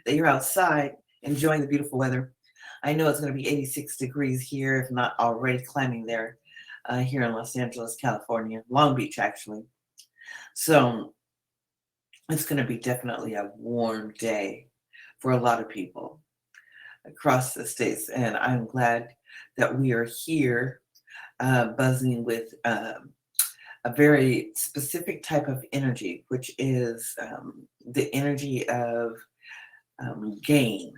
that you're outside enjoying the beautiful weather. I know it's going to be 86 degrees here, if not already climbing there, here in Los Angeles, California, Long Beach, actually. So it's going to be definitely a warm day for a lot of people across the states. And I'm glad that we are here buzzing with a very specific type of energy, which is the energy of gain.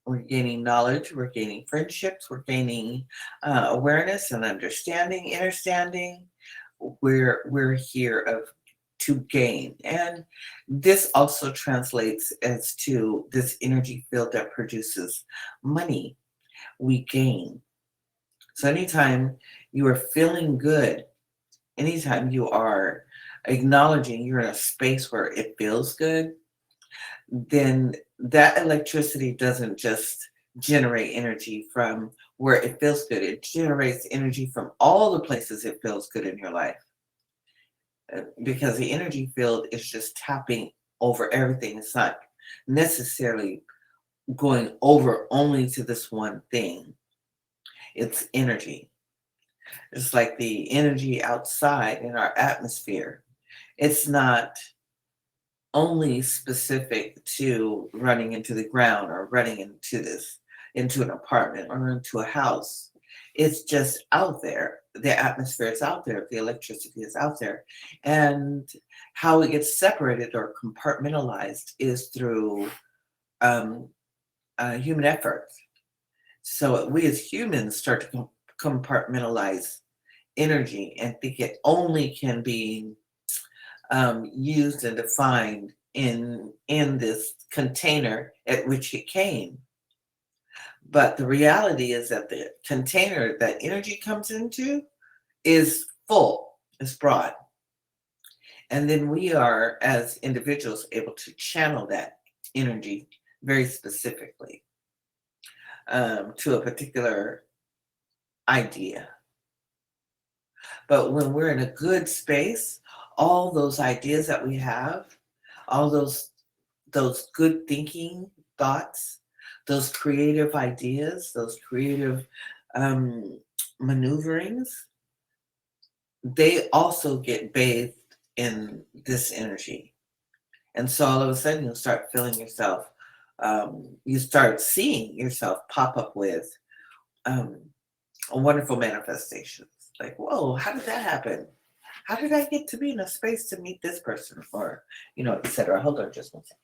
We're gaining knowledge, we're gaining friendships, we're gaining awareness and understanding, understanding. We're here to gain, and this also translates as to this energy field that produces money. We gain. So anytime you are feeling good, anytime you are acknowledging you're in a space where it feels good, then that electricity doesn't just generate energy from where it feels good. It generates energy from all the places it feels good in your life. Because the energy field is just tapping over everything. It's not necessarily going over only to this one thing. It's energy. It's like the energy outside in our atmosphere. It's not only specific to running into the ground or running into an apartment or into a house. It's just out there. The atmosphere is out there. The electricity is out there. And how it gets separated or compartmentalized is through human effort. So we as humans start to compartmentalize energy and think it only can be used and defined in this container at which it came. But the reality is that the container that energy comes into is full, is broad. And then we are, as individuals, able to channel that energy very specifically to a particular idea. But when we're in a good space, all those ideas that we have, all those good thinking thoughts, those creative ideas, those creative maneuverings, they also get bathed in this energy. And so all of a sudden you'll start feeling yourself, you start seeing yourself pop up with a wonderful manifestations. Like, whoa, how did that happen? How did I get to be in a space to meet this person? Or, etc. Hold on just one second.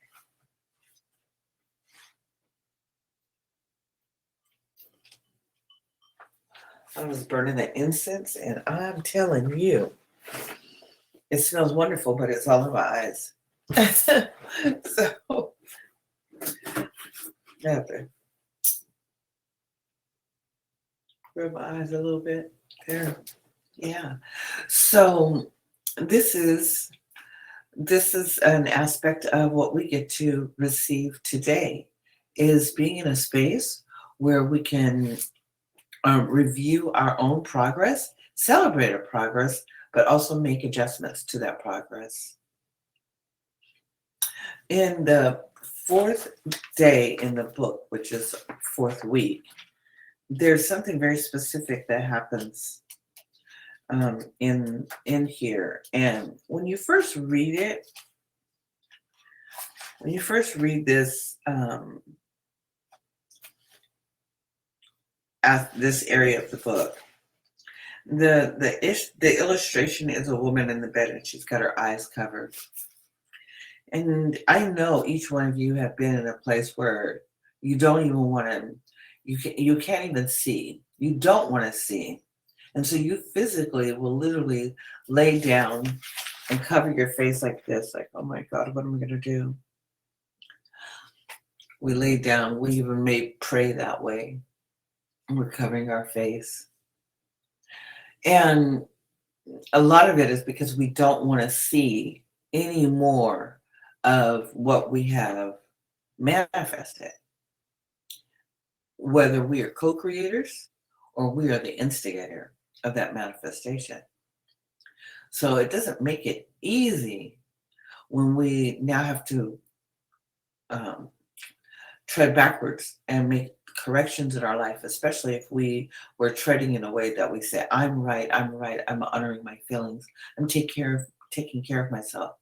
I was burning the incense, and I'm telling you, it smells wonderful, but it's all in my eyes. So, I have to rub my eyes a little bit there. Yeah. So this is an aspect of what we get to receive today, is being in a space where we can review our own progress, celebrate our progress, but also make adjustments to that progress. In the fourth day in the book, which is fourth week, there's something very specific that happens in here. And when you first read it, when you first read this at this area of the book, the illustration is a woman in the bed and she's got her eyes covered. And I know each one of you have been in a place where you don't even want to, you can't even see. You don't want to see. And so you physically will literally lay down and cover your face like this, like, oh my God, what am I going to do? We lay down, we even may pray that way. We're covering our face. And a lot of it is because we don't want to see any more of what we have manifested. Whether we are co-creators or we are the instigator of that manifestation. So it doesn't make it easy when we now have to um, tread backwards and make corrections in our life, especially if we were treading in a way that we say, I'm right, I'm honoring my feelings, I'm taking care of myself.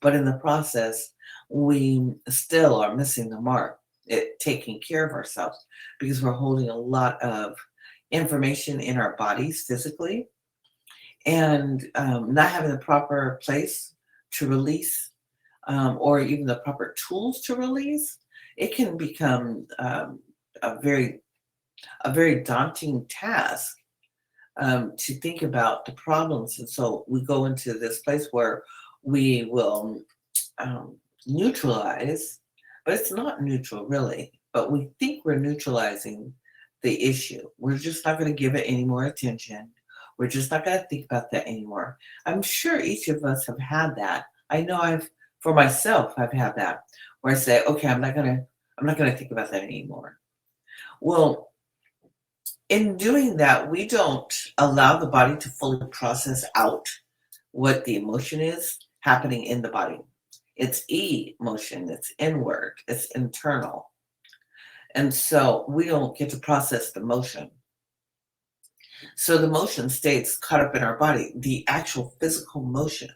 But in the process, we still are missing the mark at taking care of ourselves because we're holding a lot of information in our bodies physically and not having the proper place to release or even the proper tools to release, it can become a very a very daunting task to think about the problems. And so we go into this place where we will um, neutralize, but it's not neutral really. But we think we're neutralizing the issue. We're just not going to give it any more attention. We're just not going to think about that anymore. I'm sure each of us have had that. I know for myself, I've had that where I say, okay, I'm not going to think about that anymore. Well, in doing that, we don't allow the body to fully process out what the emotion is happening in the body. It's emotion, it's inward, it's internal. And so we don't get to process the motion. So the motion stays caught up in our body, the actual physical motion.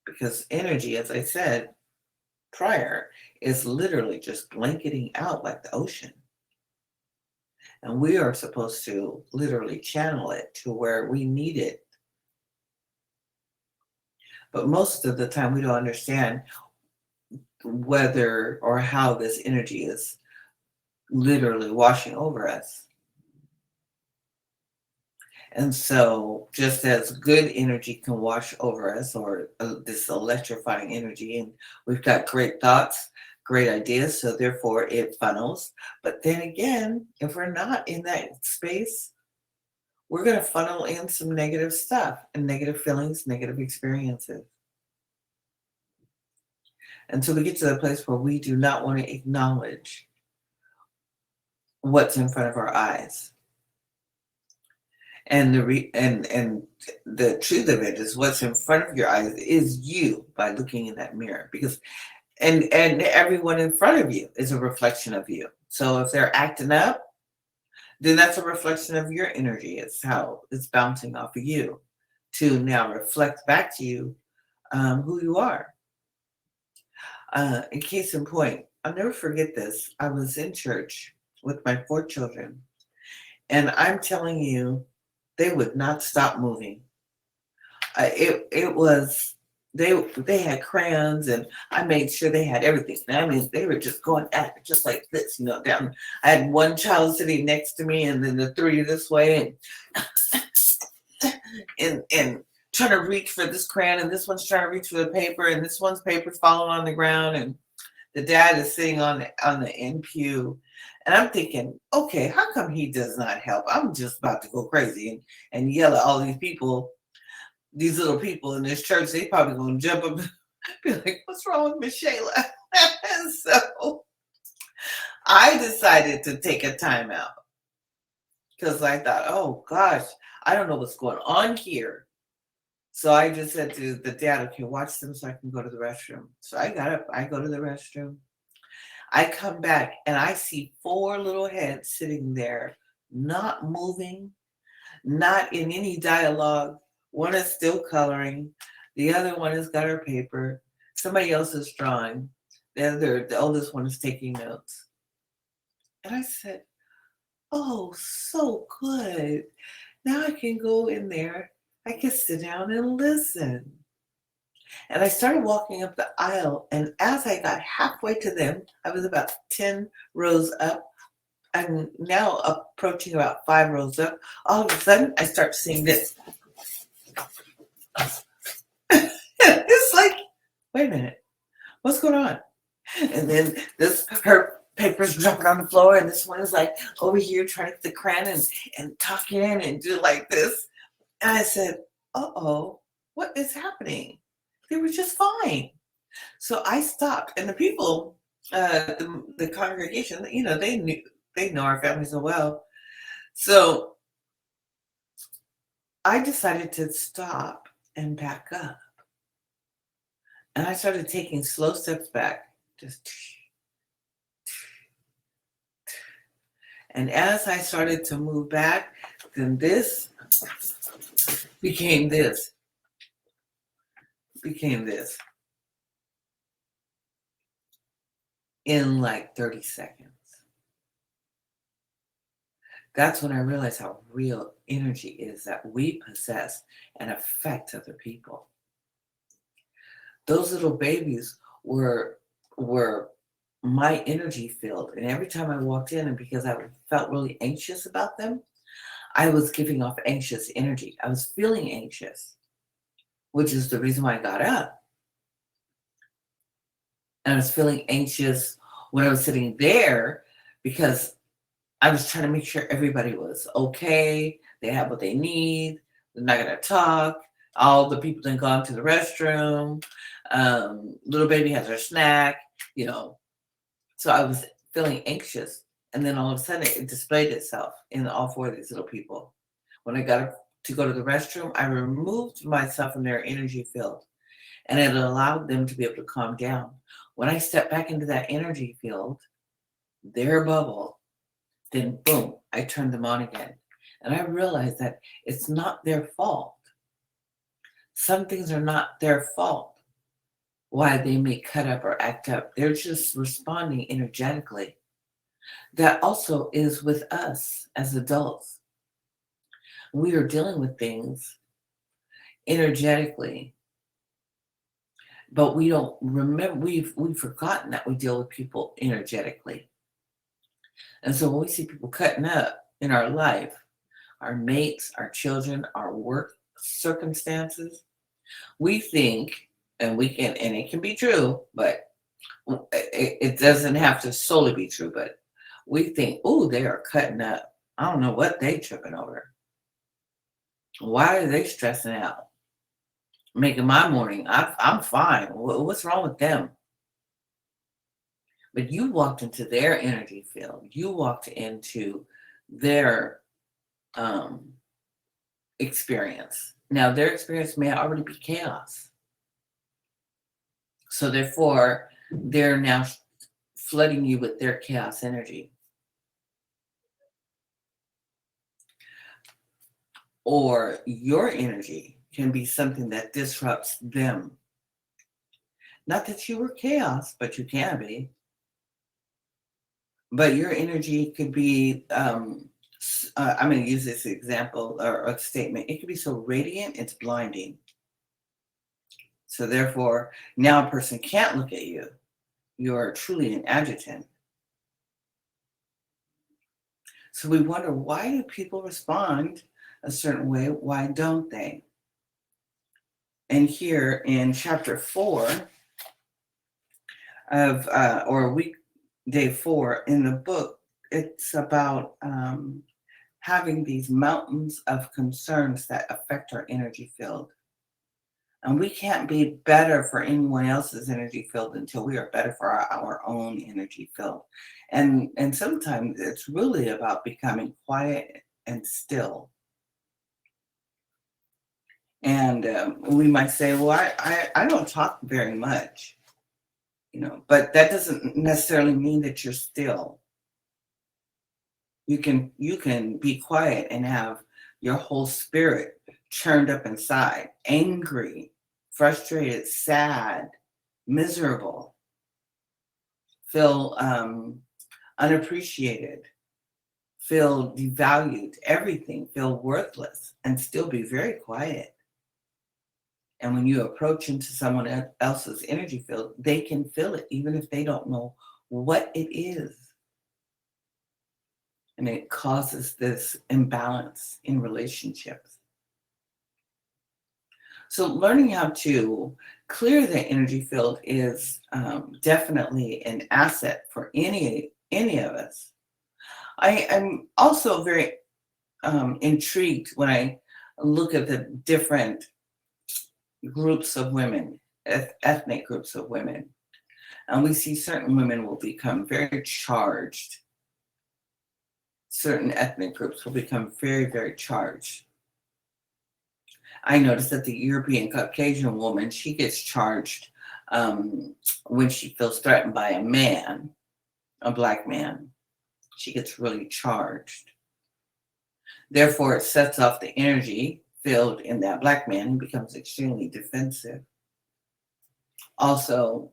Because energy, as I said prior, is literally just blanketing out like the ocean. And we are supposed to literally channel it to where we need it. But most of the time, we don't understand whether or how this energy is literally washing over us. And so, just as good energy can wash over us, or this electrifying energy, and we've got great thoughts, great ideas, so therefore it funnels. But then again, if we're not in that space, we're going to funnel in some negative stuff and negative feelings, negative experiences. Until we get to the place where we do not want to acknowledge what's in front of our eyes. And and the truth of it is what's in front of your eyes is you by looking in that mirror, because and everyone in front of you is a reflection of you. So if they're acting up, then that's a reflection of your energy. It's how it's bouncing off of you to now reflect back to you who you are. In case in point, I'll never forget this. I was in church with my 4 children, and I'm telling you, they would not stop moving. It was they had crayons, and I made sure they had everything. I mean, they were just going at it just like this, down. I had one child sitting next to me, and then the three this way, and trying to reach for this crayon, and this one's trying to reach for the paper, and this one's paper's falling on the ground, and the dad is sitting on the end pew, and I'm thinking, okay, how come he does not help? I'm just about to go crazy and yell at all these people, these little people in this church. They probably gonna jump up and be like, "What's wrong with Miss Shayla?" And so I decided to take a time out because I thought, oh gosh, I don't know what's going on here. So I just said to the dad, okay, watch them so I can go to the restroom. So I got up, I go to the restroom. I come back and I see 4 little heads sitting there, not moving, not in any dialogue. One is still coloring. The other one has got her paper. Somebody else is drawing. The oldest one is taking notes. And I said, oh, so good. Now I can go in there. I can sit down and listen. And I started walking up the aisle. And as I got halfway to them, I was about 10 rows up. I'm now approaching about 5 rows up. All of a sudden, I start seeing this. It's like, wait a minute, what's going on? And then her paper's jumping on the floor, and this one is like over here trying to get the crayon and talking and do like this. And I said, uh-oh, what is happening? They were just fine. So I stopped, and the people, the congregation, they know our family so well. So I decided to stop and back up. And I started taking slow steps back, Just, and as I started to move back, then this became this, became this in like 30 seconds. That's when I realized how real energy is that we possess and affect other people. Those little babies were my energy field, and every time I walked in, and because I felt really anxious about them, I was giving off anxious energy. I was feeling anxious, which is the reason why I got up. And I was feeling anxious when I was sitting there because I was trying to make sure everybody was okay. They have what they need. They're not going to talk. All the people then gone to the restroom. Little baby has her snack, you know. So I was feeling anxious. And then all of a sudden it displayed itself in all four of these little people. When I got to go to the restroom, I removed myself from their energy field. And it allowed them to be able to calm down. When I stepped back into that energy field, their bubble, then boom, I turned them on again. And I realized that it's not their fault. Some things are not their fault why they may cut up or act up. They're just responding energetically. That also is with us as adults. We are dealing with things energetically, but we don't remember, we've forgotten that we deal with people energetically. And so when we see people cutting up in our life, our mates, our children, our work circumstances, we think, and it can be true, but it doesn't have to solely be true, but we think, oh, they are cutting up. I don't know what they tripping over. Why are they stressing out? Making my morning, I'm fine. What's wrong with them? But you walked into their energy field. You walked into their experience. Now, their experience may already be chaos. So therefore, they're now flooding you with their chaos energy. Or your energy can be something that disrupts them. Not that you were chaos, but you can be. But your energy could be, I'm going to use this example or a statement. It could be so radiant, it's blinding. So therefore, now a person can't look at you. You're truly an adjutant. So we wonder, why do people respond a certain way? Why don't they? And here in chapter 4 of, or week day 4 in the book, it's about having these mountains of concerns that affect our energy field. And we can't be better for anyone else's energy field until we are better for our own energy field. And sometimes it's really about becoming quiet and still. And we might say, well, I don't talk very much, you know, but that doesn't necessarily mean that you're still. You can be quiet and have your whole spirit churned up inside, angry, frustrated, sad, miserable, feel unappreciated, feel devalued, everything, feel worthless, and still be very quiet. And when you approach into someone else's energy field, they can feel it, even if they don't know what it is. And it causes this imbalance in relationships. So learning how to clear the energy field is definitely an asset for any of us. I am also very intrigued when I look at the different groups of women, ethnic groups of women. And we see certain women will become very charged. Certain ethnic groups will become very, very charged. I noticed that the European Caucasian woman, she gets charged um, when she feels threatened by a man, a black man, she gets really charged. Therefore, it sets off the energy field in that black man who becomes extremely defensive. Also,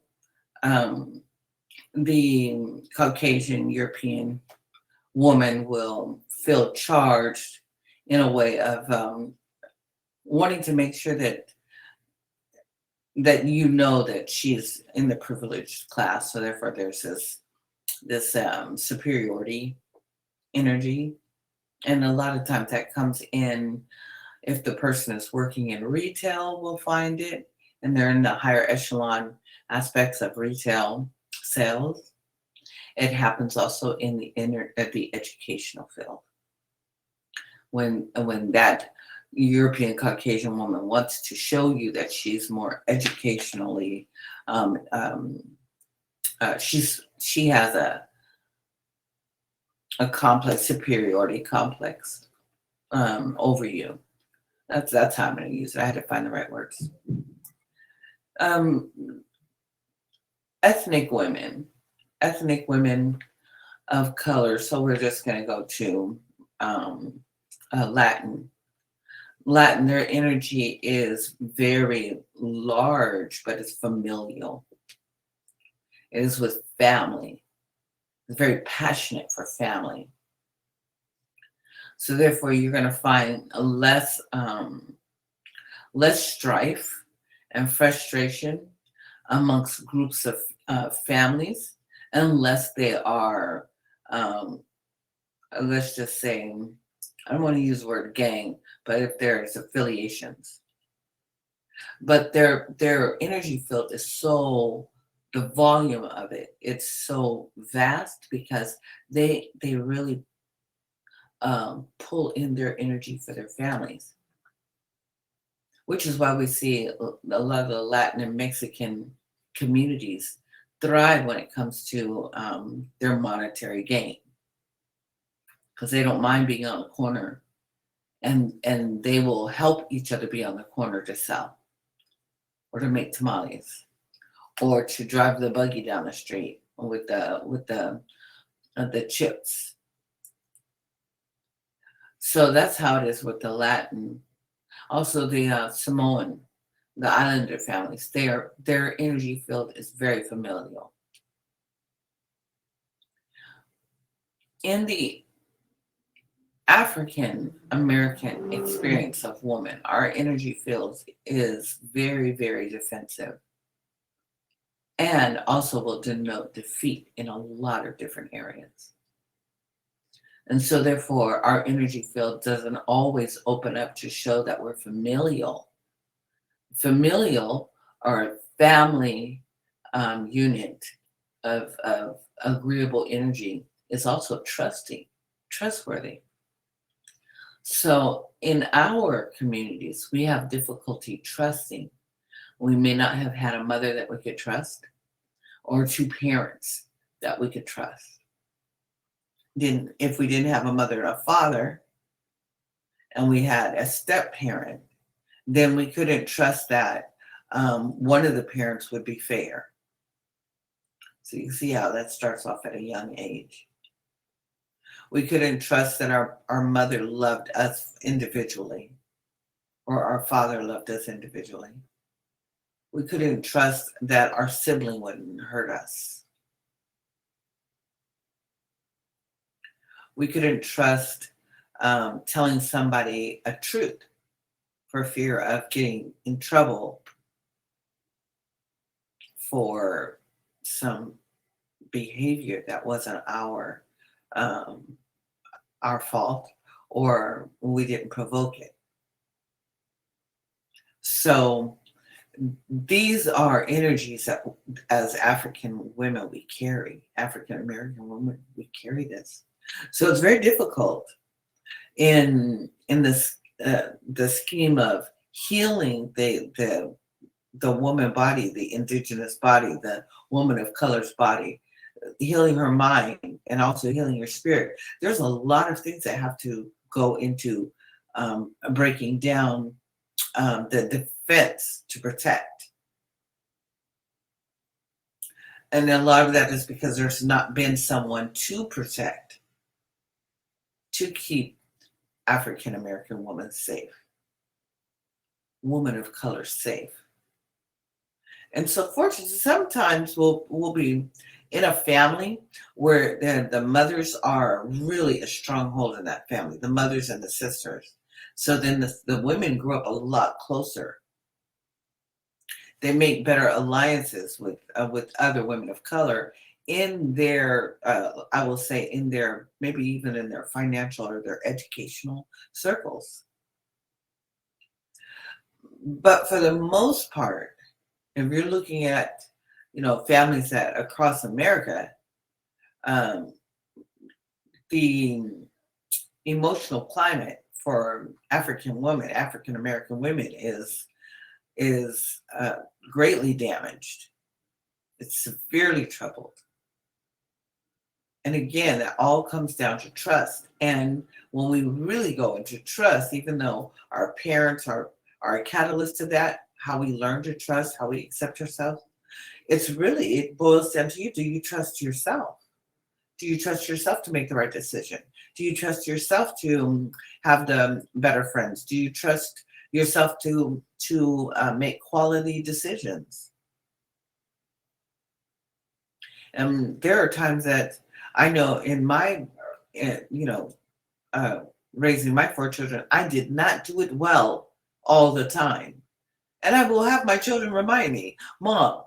um, the Caucasian European woman will feel charged in a way of wanting to make sure that you know that she's in the privileged class. So therefore, there's this superiority energy, and a lot of times that comes in if the person is working in retail, we'll find it, and they're in the higher echelon aspects of retail sales. It happens also in the educational field. When that European Caucasian woman wants to show you that she's more educationally, um, um, she has a complex superiority complex over you. That's how I'm going to use it. I had to find the right words. Um, ethnic women, ethnic women of color. So we're just going to go to Latin. Latin, their energy is very large, but it's familial. It is with family. It's very passionate for family. So therefore, you're going to find less strife and frustration amongst groups of families, unless they are, let's just say, I don't want to use the word gang, but if there's affiliations. But their energy field is so, the volume of it's so vast because they really pull in their energy for their families, which is why we see a lot of the Latin and Mexican communities thrive when it comes to their monetary gain, because they don't mind being on the corner, and they will help each other be on the corner to sell or to make tamales or to drive the buggy down the street with the chips. So that's how it is with the Latin. Also, the Samoan, the Islander families, their energy field is very familial. In the African American experience of woman, our energy field is very, very defensive, and also will denote defeat in a lot of different areas. And so, therefore, our energy field doesn't always open up to show that we're familial. Familial or a family unit of agreeable energy is also trustworthy. So, in our communities, we have difficulty trusting. We may not have had a mother that we could trust, or two parents that we could trust. If we didn't have a mother and a father, and we had a step parent, then we couldn't trust that one of the parents would be fair. So you see how that starts off at a young age. We couldn't trust that our mother loved us individually, or our father loved us individually. We couldn't trust that our sibling wouldn't hurt us. We couldn't trust telling somebody a truth for fear of getting in trouble for some behavior that wasn't our fault, or we didn't provoke it. So these are energies that, as African women, we carry. African American women, we carry this. So it's very difficult in this the scheme of healing the woman body, the indigenous body, the woman of color's body, healing her mind, and also healing your spirit. There's a lot of things that have to go into breaking down the defense to protect. And a lot of that is because there's not been someone to protect, to keep African American women safe, women of color safe. And so fortunately, sometimes we'll be in a family where the mothers are really a stronghold in that family, the mothers and the sisters. So then the women grew up a lot closer. They make better alliances with other women of color in their, I will say, in their, maybe even in their financial or their educational circles. But for the most part, if you're looking at, families that across America, um, the emotional climate for African American women is greatly damaged. It's severely troubled. And again, that all comes down to trust. And when we really go into trust, even though our parents are a catalyst to that, how we learn to trust, how we accept ourselves, it boils down to you. Do you trust yourself? Do you trust yourself to make the right decision? Do you trust yourself to have the better friends? Do you trust yourself to make quality decisions? And there are times that I know in my, uh, you know, uh, raising my four children, I did not do it well all the time. And I will have my children remind me, Mom.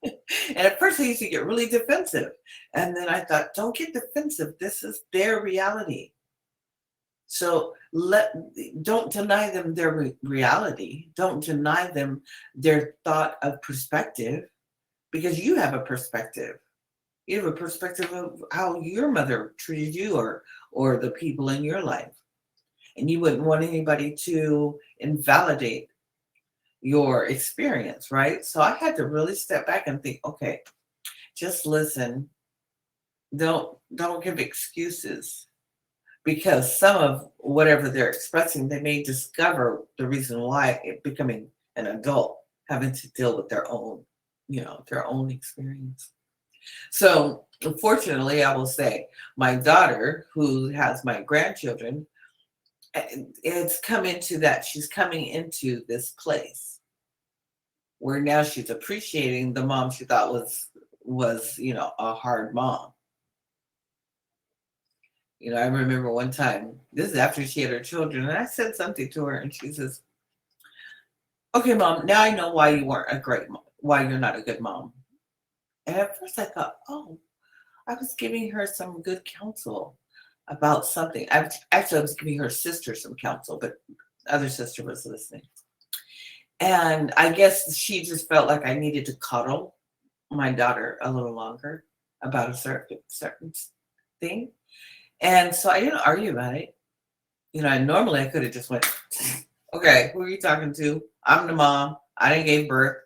And at first I used to get really defensive. And then I thought, don't get defensive. This is their reality. So don't deny them their reality. Don't deny them their thought of perspective, because you have a perspective. You have a perspective of how your mother treated you, or the people in your life. And you wouldn't want anybody to invalidate your experience, right? So I had to really step back and think, okay, just listen. Don't give excuses, because some of whatever they're expressing, they may discover the reason why, becoming an adult, having to deal with their own experience. So unfortunately, I will say, my daughter, who has my grandchildren, it's come into that. She's coming into this place where now she's appreciating the mom she thought was a hard mom. I remember one time, this is after she had her children, and I said something to her, and she says, "Okay, Mom, now I know why you weren't a great mom, why you're not a good mom." And at first I thought, oh, I was giving her some good counsel about something. I was giving her sister some counsel, but the other sister was listening. And I guess she just felt like I needed to cuddle my daughter a little longer about a certain thing. And so I didn't argue about it. And normally I could have just went, okay, who are you talking to? I'm the mom. I didn't give birth.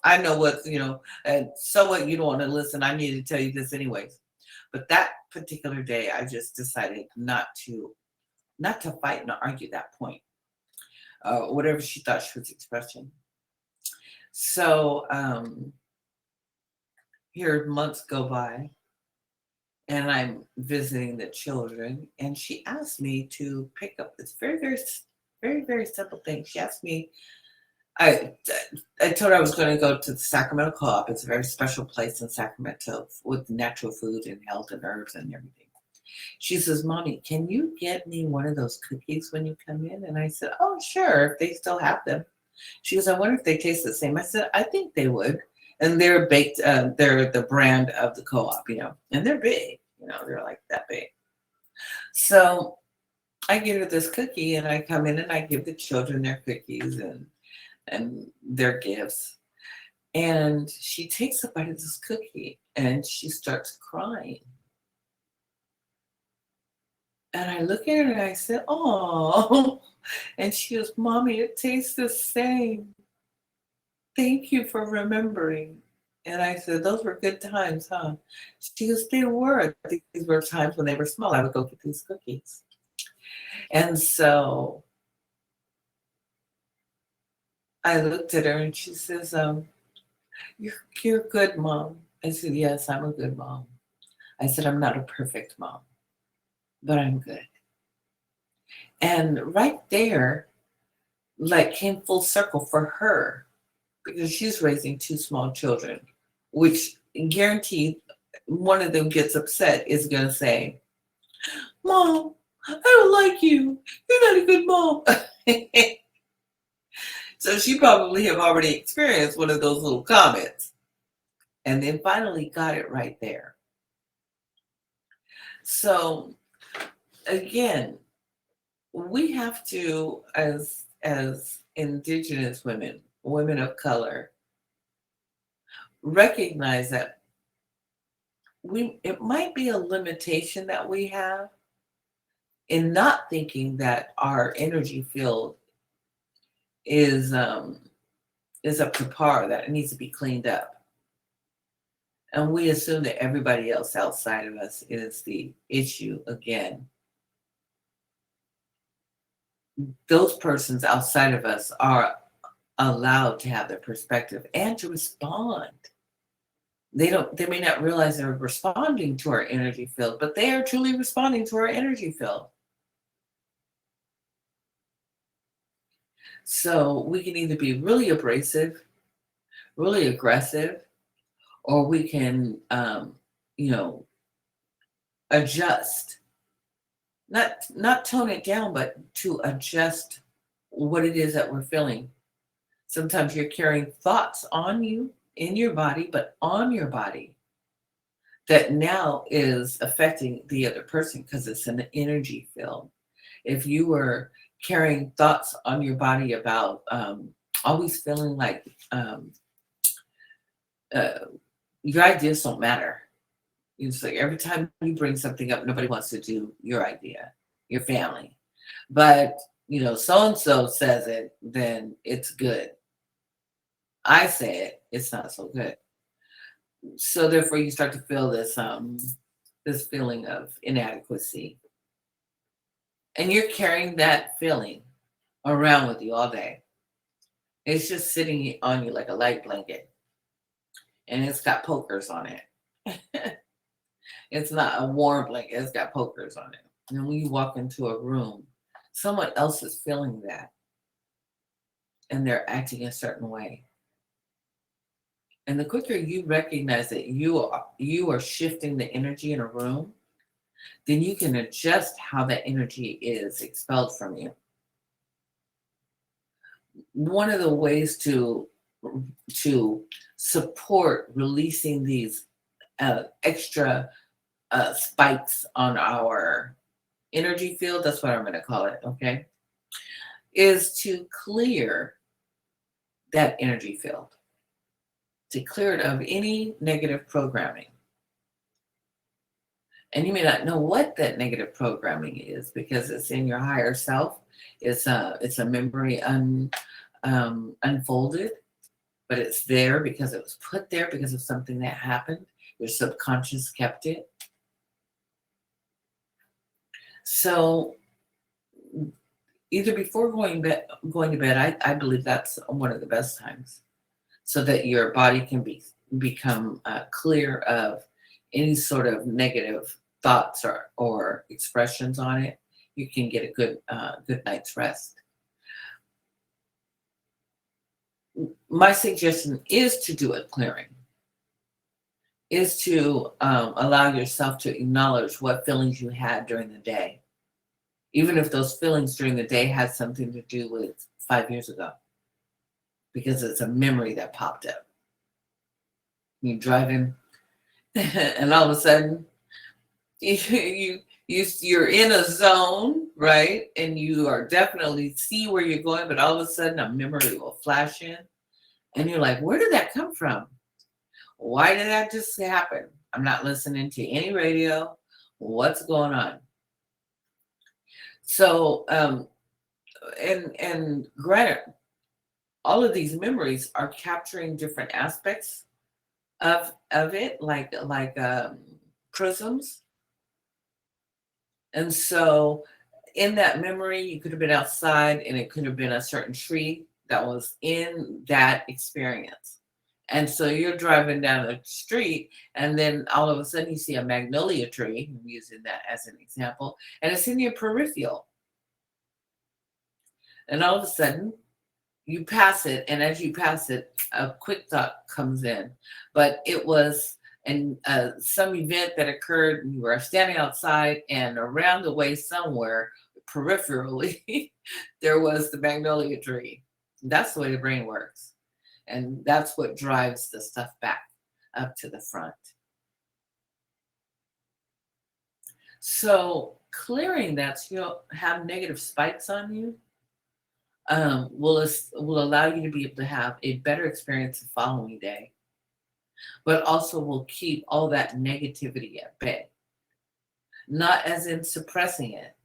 I know and so what, you don't want to listen. I need to tell you this anyways. But that particular day, I just decided not to fight and argue that point, whatever she thought she was expressing. So here months go by, and I'm visiting the children, and she asked me to pick up this very, very, very, very simple thing. She asked me, I, I told her I was going to go to the Sacramento Co-op. It's a very special place in Sacramento with natural food and health and herbs and everything. She says, Mommy, can you get me one of those cookies when you come in? And I said, oh, sure, if they still have them. She goes, I wonder if they taste the same. I said, I think they would. And they're baked, they're the brand of the co-op, and they're big, they're like that big. So I give her this cookie, and I come in and I give the children their cookies and their gifts. And she takes a bite of this cookie and she starts crying. And I look at her and I said, oh. And she goes, Mommy, it tastes the same. Thank you for remembering. And I said, those were good times, huh? She goes, they were. These were times when they were small. I would go get these cookies. And so I looked at her and she says, You're a good mom. I said, yes, I'm a good mom. I said, I'm not a perfect mom, but I'm good. And right there, like, came full circle for her because she's raising two small children, which guaranteed one of them gets upset is going to say, Mom, I don't like you. You're not a good mom. So she probably have already experienced one of those little comments and then finally got it right there. So again, we have to, as indigenous women, women of color, recognize that it might be a limitation that we have in not thinking that our energy field is up to par, that it needs to be cleaned up. And we assume that everybody else outside of us is the issue again. Those persons outside of us are allowed to have their perspective and to respond. They may not realize they're responding to our energy field, but they are truly responding to our energy field. So we can either be really abrasive, really aggressive, or we can, you know, adjust. Not tone it down, but to adjust what it is that we're feeling. Sometimes you're carrying thoughts on you, in your body, but on your body that now is affecting the other person because it's an energy field. If you were carrying thoughts on your body about always feeling like uh, your ideas don't matter. It's like every time you bring something up, nobody wants to do your idea, your family. But, so and so says it, then it's good. I say it, it's not so good. So therefore you start to feel this feeling of inadequacy. And you're carrying that feeling around with you all day. It's just sitting on you like a light blanket. And it's got pokers on it. It's not a warm blanket, it's got pokers on it. And when you walk into a room, someone else is feeling that and they're acting a certain way. And the quicker you recognize that you are shifting the energy in a room, then you can adjust how that energy is expelled from you. One of the ways to support releasing these extra spikes on our energy field, that's what I'm going to call it, okay, is to clear that energy field, to clear it of any negative programming. And you may not know what that negative programming is because it's in your higher self. It's a memory unfolded, but it's there because it was put there because of something that happened. Your subconscious kept it. So either before going to bed, I believe that's one of the best times, so that your body can become clear of any sort of negative thoughts or expressions on it. You can get a good night's rest. My suggestion is to do a clearing, is to allow yourself to acknowledge what feelings you had during the day, even if those feelings during the day had something to do with 5 years ago, because it's a memory that popped up. You're driving, and all of a sudden, you're in a zone, right? And you are definitely see where you're going, but all of a sudden, a memory will flash in, and you're like, "Where did that come from? Why did that just happen? I'm not listening to any radio. What's going on?" So, and granted, all of these memories are capturing different aspects of it, like prisms. And so, in that memory, you could have been outside, and it could have been a certain tree that was in that experience. And so you're driving down the street, and then all of a sudden you see a magnolia tree. I'm using that as an example, and it's in your peripheral. And all of a sudden, you pass it, and as you pass it, a quick thought comes in. But it was some event that occurred, and you were standing outside, and around the way somewhere, peripherally, there was the magnolia tree. That's the way the brain works. And that's what drives the stuff back up to the front. So clearing that so you don't have negative spikes on you will allow you to be able to have a better experience the following day, but also will keep all that negativity at bay. Not as in suppressing it,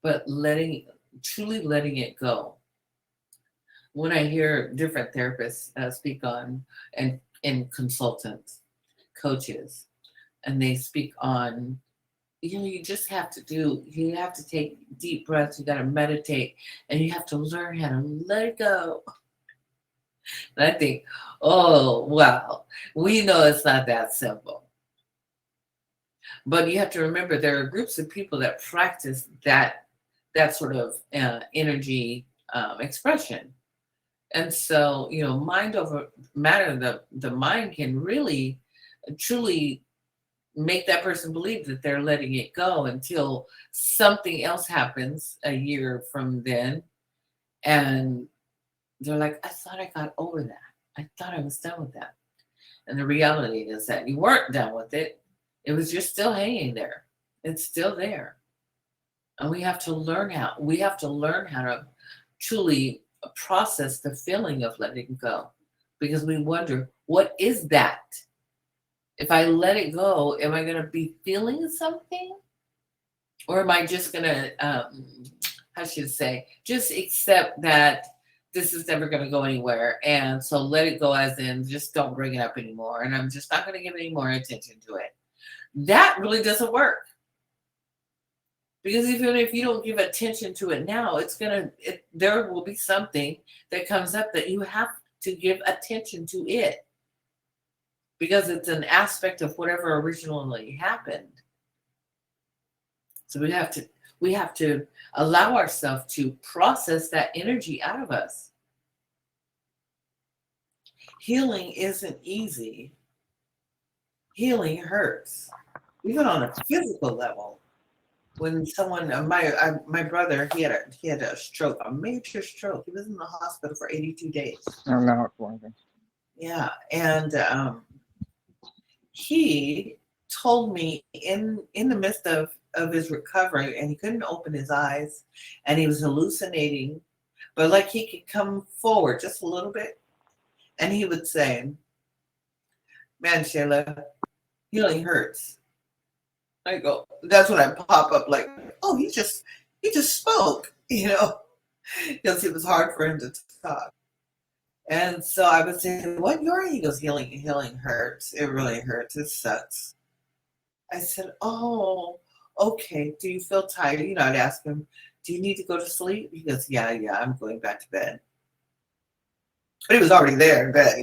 but truly letting it go. When I hear different therapists speak on and consultants, coaches, and they speak on, you just have you have to take deep breaths, you got to meditate, and you have to learn how to let it go. And I think, oh, wow, we know it's not that simple. But you have to remember there are groups of people that practice that sort of energy expression. And so, mind over matter, the mind can really, truly make that person believe that they're letting it go until something else happens a year from then. And they're like, I thought I got over that. I thought I was done with that. And the reality is that you weren't done with it. It was just still hanging there. It's still there. And we have to learn how to truly process the feeling of letting go, because we wonder, what is that? If I let it go, am I going to be feeling something? Or am I just going to, just accept that this is never going to go anywhere? And so let it go, as in just don't bring it up anymore. And I'm just not going to give any more attention to it. That really doesn't work. Because even if you don't give attention to it now, there will be something that comes up that you have to give attention to it, because it's an aspect of whatever originally happened. So we have to allow ourselves to process that energy out of us. Healing isn't easy. Healing hurts, even on a physical level. When someone, my brother, he had a stroke, a major stroke. He was in the hospital for 82 days. Oh, no, it's wonderful. Yeah, and he told me in the midst of his recovery, and he couldn't open his eyes, and he was hallucinating, but like he could come forward just a little bit, and he would say, "Man, Shayla, healing hurts." I go, that's when I pop up like, oh, he just spoke, because it was hard for him to talk. And so I would say, what you're? He goes, healing hurts. It really hurts. It sucks. I said, oh, okay. Do you feel tired? I'd ask him, do you need to go to sleep? He goes, yeah, I'm going back to bed. But he was already there in bed,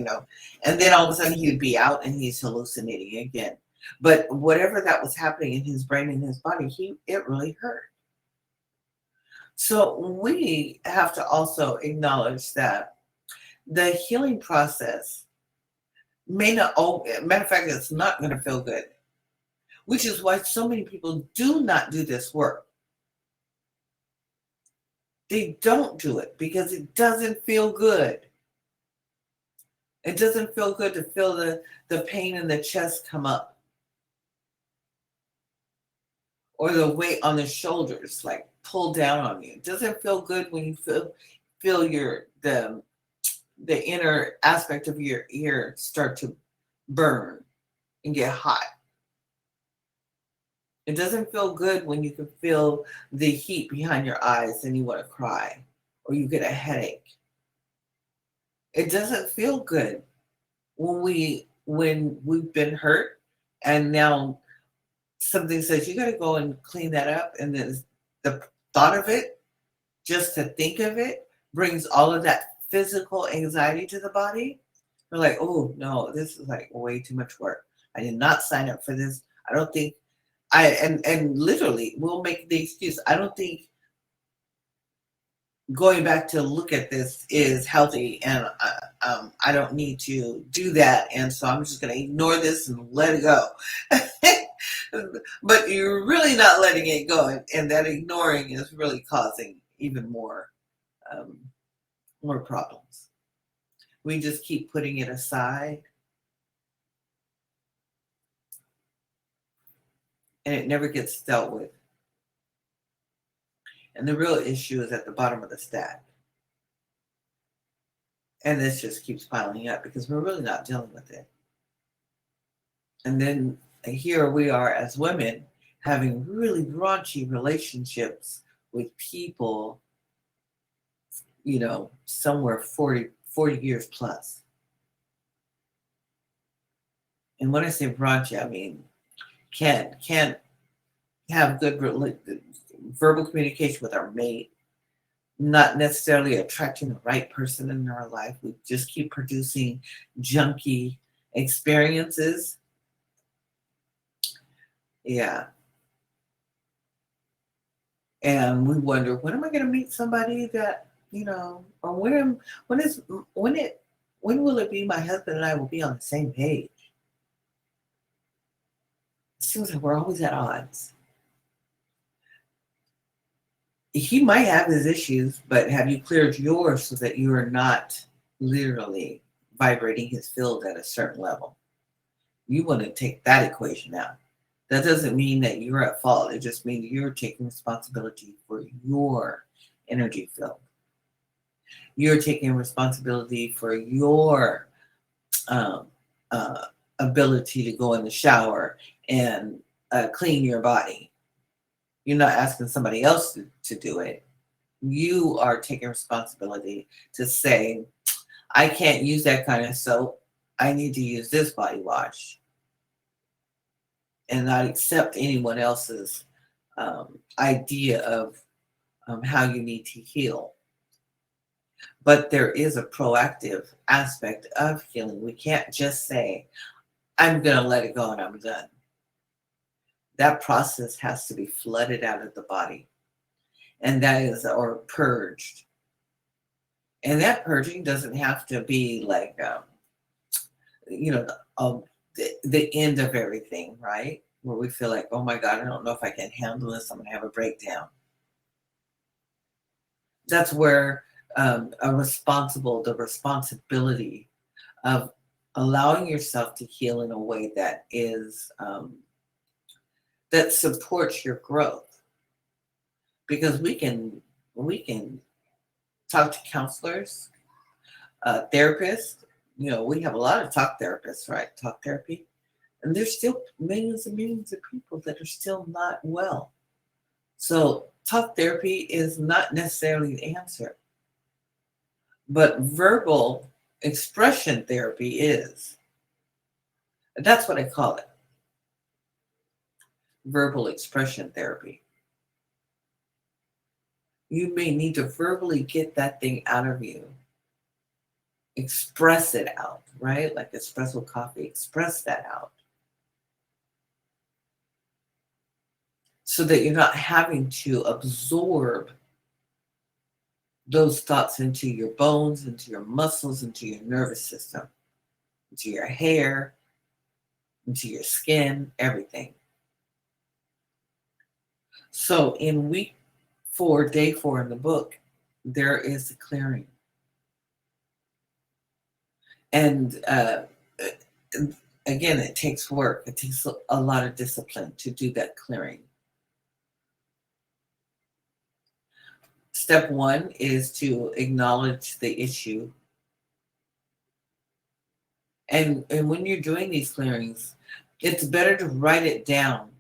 And then all of a sudden he would be out and he's hallucinating again. But whatever that was happening in his brain and his body, it really hurt. So we have to also acknowledge that the healing process may not, matter of fact, it's not going to feel good, which is why so many people do not do this work. They don't do it because it doesn't feel good. It doesn't feel good to feel the pain in the chest come up, or the weight on the shoulders like pull down on you. It doesn't feel good when you feel the inner aspect of your ear start to burn and get hot. It doesn't feel good when you can feel the heat behind your eyes and you want to cry, or you get a headache. It doesn't feel good when we've been hurt and now something says you got to go and clean that up, and then the thought of it, just to think of it, brings all of that physical anxiety to the body. We're like, oh no, this is like way too much work. I did not sign up for this. I don't think and literally we'll make the excuse. I don't think going back to look at this is healthy, and I don't need to do that, and so I'm just going to ignore this and let it go. But you're really not letting it go, and that ignoring is really causing even um, more problems. We just keep putting it aside, and it never gets dealt with. And the real issue is at the bottom of the stack. And this just keeps piling up because we're really not dealing with it. And then here we are as women having really raunchy relationships with people, somewhere 40 years plus. And when I say raunchy, I mean can't have good verbal communication with our mate, not necessarily attracting the right person in our life. We just keep producing junky experiences. Yeah. And we wonder, when am I going to meet somebody that, or when will it be my husband and I will be on the same page? It seems like we're always at odds. He might have his issues, but have you cleared yours so that you are not literally vibrating his field at a certain level? You want to take that equation out. That doesn't mean that you're at fault. It just means you're taking responsibility for your energy field. You're taking responsibility for your ability to go in the shower and clean your body. You're not asking somebody else to do it. You are taking responsibility to say, I can't use that kind of soap. I need to use this body wash. And not accept anyone else's idea of how you need to heal. But there is a proactive aspect of healing. We can't just say, I'm going to let it go and I'm done. That process has to be flooded out of the body. And that is, or purged. And that purging doesn't have to be like, the end of everything, right? Where we feel like, oh my God, I don't know if I can handle this. I'm going to have a breakdown. That's where the responsibility of allowing yourself to heal in a way that is that supports your growth. Because we can talk to counselors, therapists. We have a lot of talk therapists, right? Talk therapy. And there's still millions and millions of people that are still not well. So talk therapy is not necessarily the answer. But verbal expression therapy is. And that's what I call it. Verbal expression therapy. You may need to verbally get that thing out of you. Express it out, right? Like espresso coffee, express that out. So that you're not having to absorb those thoughts into your bones, into your muscles, into your nervous system, into your hair, into your skin, everything. So in week 4, day 4 in the book, there is a clearing. And again, it takes work. It takes a lot of discipline to do that clearing. Step 1 is to acknowledge the issue. And when you're doing these clearings, it's better to write it down.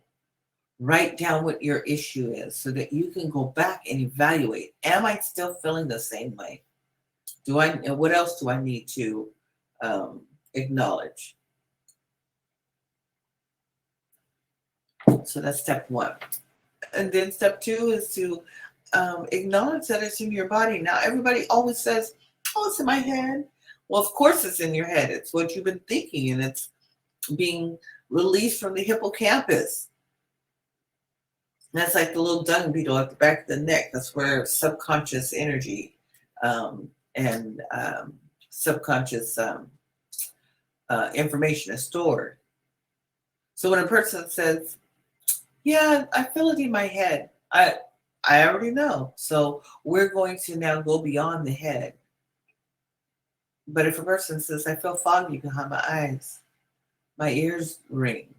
Write down what your issue is so that you can go back and evaluate. Am I still feeling the same way? What else do I need to acknowledge? So that's step 1. And then step 2 is to acknowledge that it's in your body. Now, everybody always says, oh, it's in my head. Well, of course it's in your head. It's what you've been thinking, and it's being released from the hippocampus. That's like the little dung beetle at the back of the neck. That's where subconscious energy and subconscious information is stored. So when a person says, "Yeah, I feel it in my head," I already know. So we're going to now go beyond the head. But if a person says, "I feel foggy behind my eyes, my ears ring,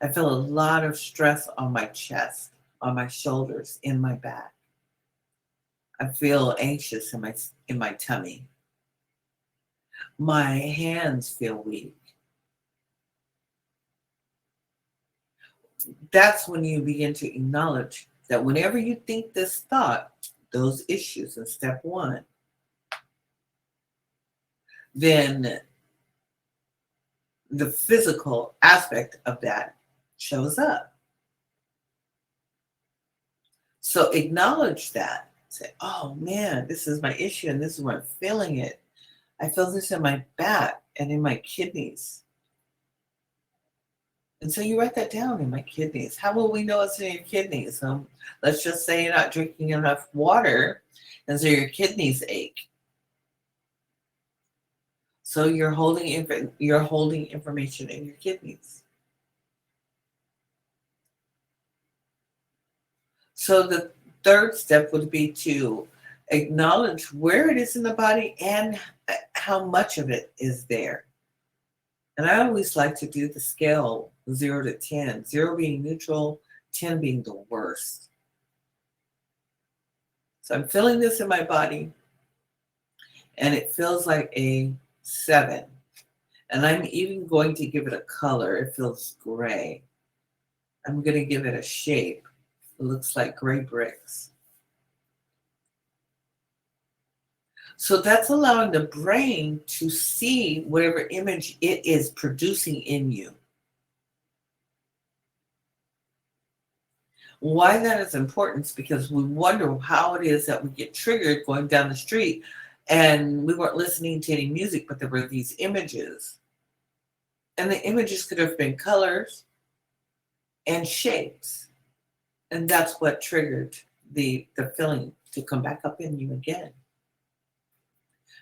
I feel a lot of stress on my chest, on my shoulders, in my back. I feel anxious in my tummy. My hands feel weak." That's when you begin to acknowledge that whenever you think this thought, those issues in step one, then the physical aspect of that shows up. So acknowledge that. Say, "Oh man, this is my issue and this is where I'm feeling it. I feel this in my back and in my kidneys." And so you write that down, in my kidneys. How will we know it's in your kidneys? Let's just say you're not drinking enough water, and so your kidneys ache. So you're holding information in your kidneys. So the third step would be to acknowledge where it is in the body and how much of it is there. And I always like to do the scale 0 to 10, 0 being neutral, 10 being the worst. So I'm feeling this in my body, and it feels like a 7. And I'm even going to give it a color. It feels gray. I'm going to give it a shape. It looks like gray bricks. So that's allowing the brain to see whatever image it is producing in you. Why that is important is because we wonder how it is that we get triggered going down the street and we weren't listening to any music, but there were these images. And the images could have been colors and shapes. And that's what triggered the feeling to come back up in you again.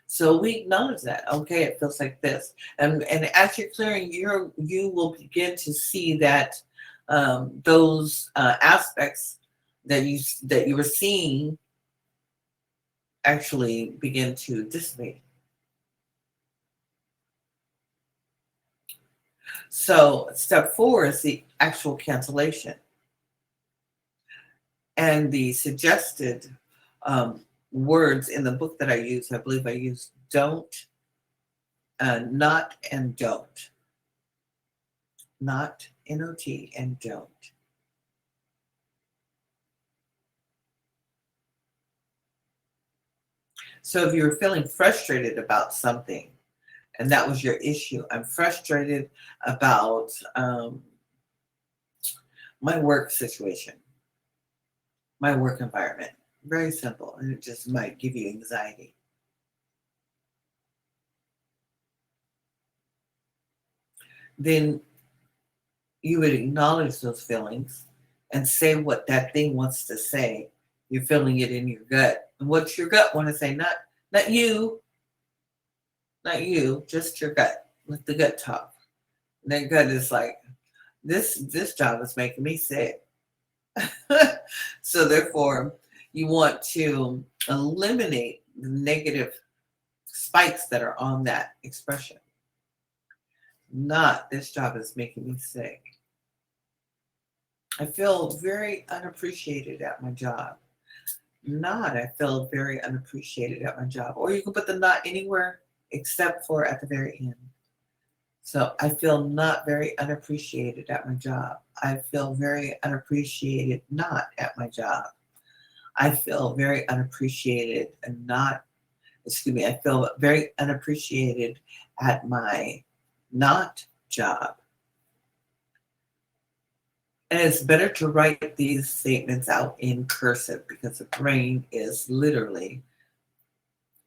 So we acknowledge that. Okay, it feels like this. And as you're clearing, you will begin to see that those aspects that you were seeing actually begin to dissipate. So step 4 is the actual cancellation. And the suggested words in the book that I use, I believe I use don't, not, and don't. Not, N-O-T, and don't. So if you're feeling frustrated about something, and that was your issue, I'm frustrated about my work situation, my work environment. Very simple, and it just might give you anxiety. Then you would acknowledge those feelings and say what that thing wants to say. You're feeling it in your gut. And what's your gut want to say? Not you, not you, just your gut. Let the gut talk. And that gut is like, this job is making me sick. So therefore, you want to eliminate the negative spikes that are on that expression. Not, this job is making me sick. I feel very unappreciated at my job. Not, I feel very unappreciated at my job. Or you can put the not anywhere except for at the very end. So I feel not very unappreciated at my job. I feel very unappreciated not at my job. I feel very unappreciated and not, excuse me, I feel very unappreciated at my not job. And it's better to write these statements out in cursive because the brain is literally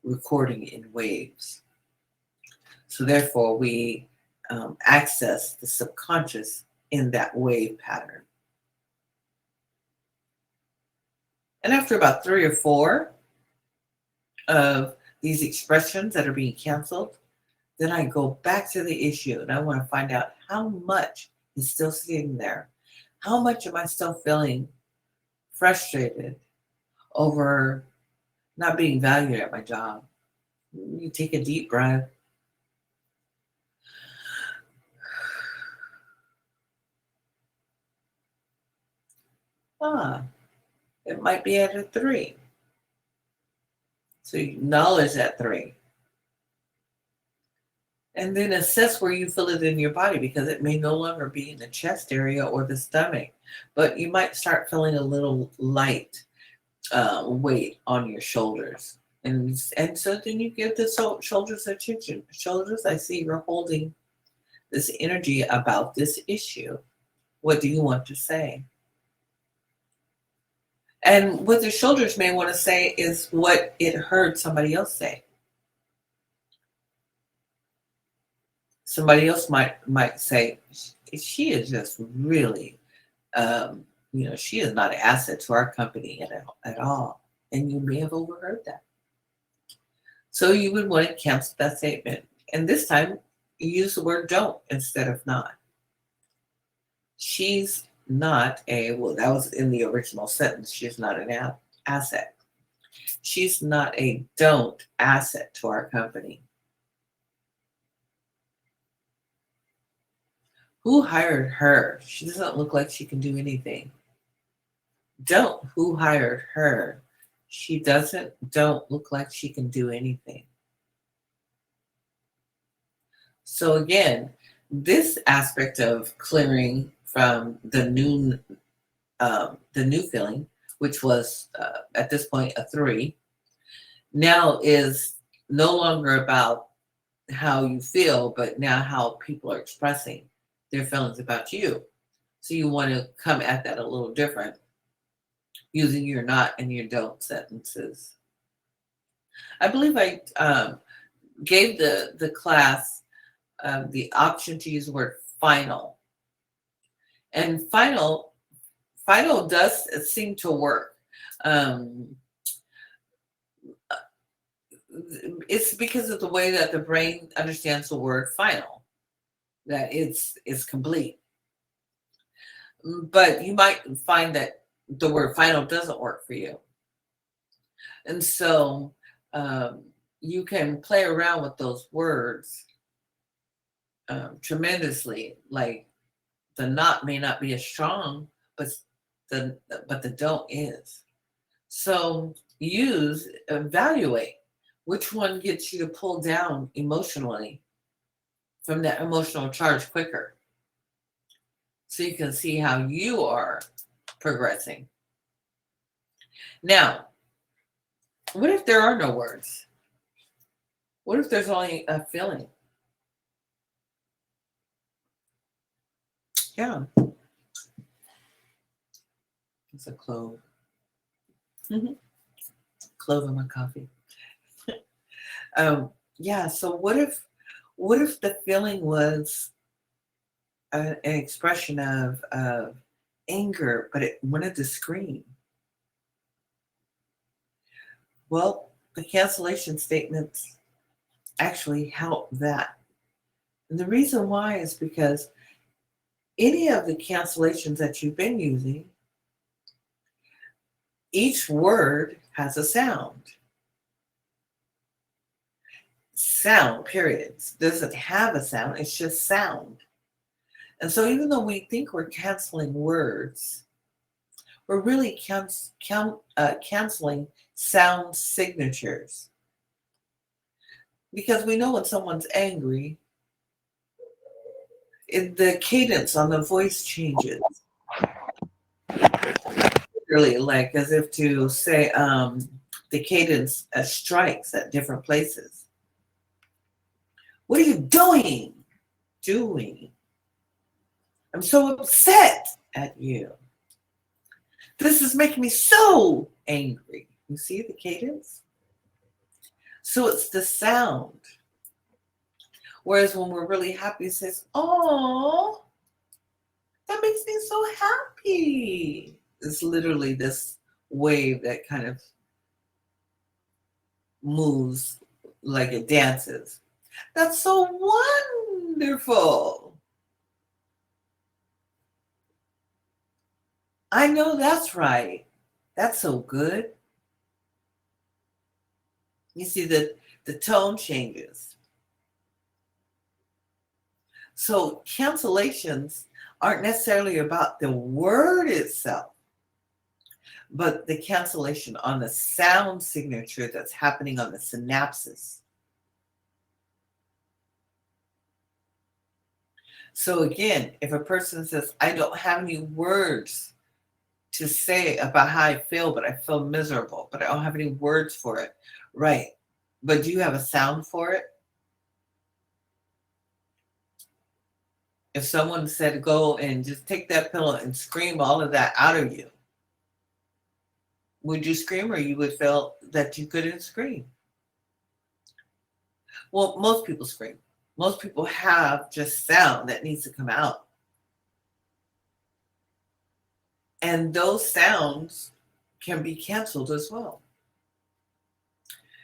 recording in waves. So therefore, we access the subconscious in that wave pattern. And after about 3 or 4 of these expressions that are being canceled, then I go back to the issue and I want to find out how much is still sitting there. How much am I still feeling frustrated over not being valued at my job? You take a deep breath. It might be at a 3. So you acknowledge that 3. And then assess where you feel it in your body, because it may no longer be in the chest area or the stomach, but you might start feeling a little light weight on your shoulders. And so then you give the shoulders attention. Shoulders, I see you're holding this energy about this issue. What do you want to say? And what the shoulders may want to say is what it heard somebody else say. Somebody else might say, she is just really, she is not an asset to our company at all. And you may have overheard that. So you would want to cancel that statement. And this time, you use the word don't instead of not. She's not that was in the original sentence. She's not an asset. She's not a don't asset to our company. Who hired her? She doesn't look like she can do anything. Don't. Who hired her? She don't look like she can do anything. So again, this aspect of clearing from the new feeling, which was at this point a 3, now is no longer about how you feel, but now how people are expressing their feelings about you. So you want to come at that a little different, using your not and your don't sentences. I believe I gave the class the option to use the word final. And final does seem to work. It's because of the way that the brain understands the word final, that it's complete. But you might find that the word final doesn't work for you. And so you can play around with those words tremendously. Like the not may not be as strong, but the don't is. So evaluate which one gets you to pull down emotionally from that emotional charge quicker, so you can see how you are progressing. Now, what if there are no words? What if there's only a feeling? Yeah. It's a clove. Clove in my coffee. Yeah, so what if the feeling was an expression of anger, but it wanted to scream? Well, the cancellation statements actually help that. And the reason why is because any of the cancellations that you've been using, each word has a sound. Sound, period. It doesn't have a sound, it's just sound. And so even though we think we're canceling words, we're really canceling sound signatures. Because we know when someone's angry, the cadence on the voice changes. Really, like as if to say the cadence strikes at different places. What are you doing? I'm so upset at you. This is making me so angry. You see the cadence? So it's the sound. Whereas when we're really happy, it says, "Oh, that makes me so happy." It's literally this wave that kind of moves like it dances. That's so wonderful. I know that's right. That's so good. You see that the tone changes. So cancellations aren't necessarily about the word itself, but the cancellation on the sound signature that's happening on the synapses. So again, if a person says, "I don't have any words to say about how I feel, but I feel miserable, but I don't have any words for it." Right. But do you have a sound for it? If someone said, "Go and just take that pillow and scream all of that out of you," would you scream, or you would feel that you couldn't scream? Well, most people scream. Most people have just sound that needs to come out. And those sounds can be canceled as well.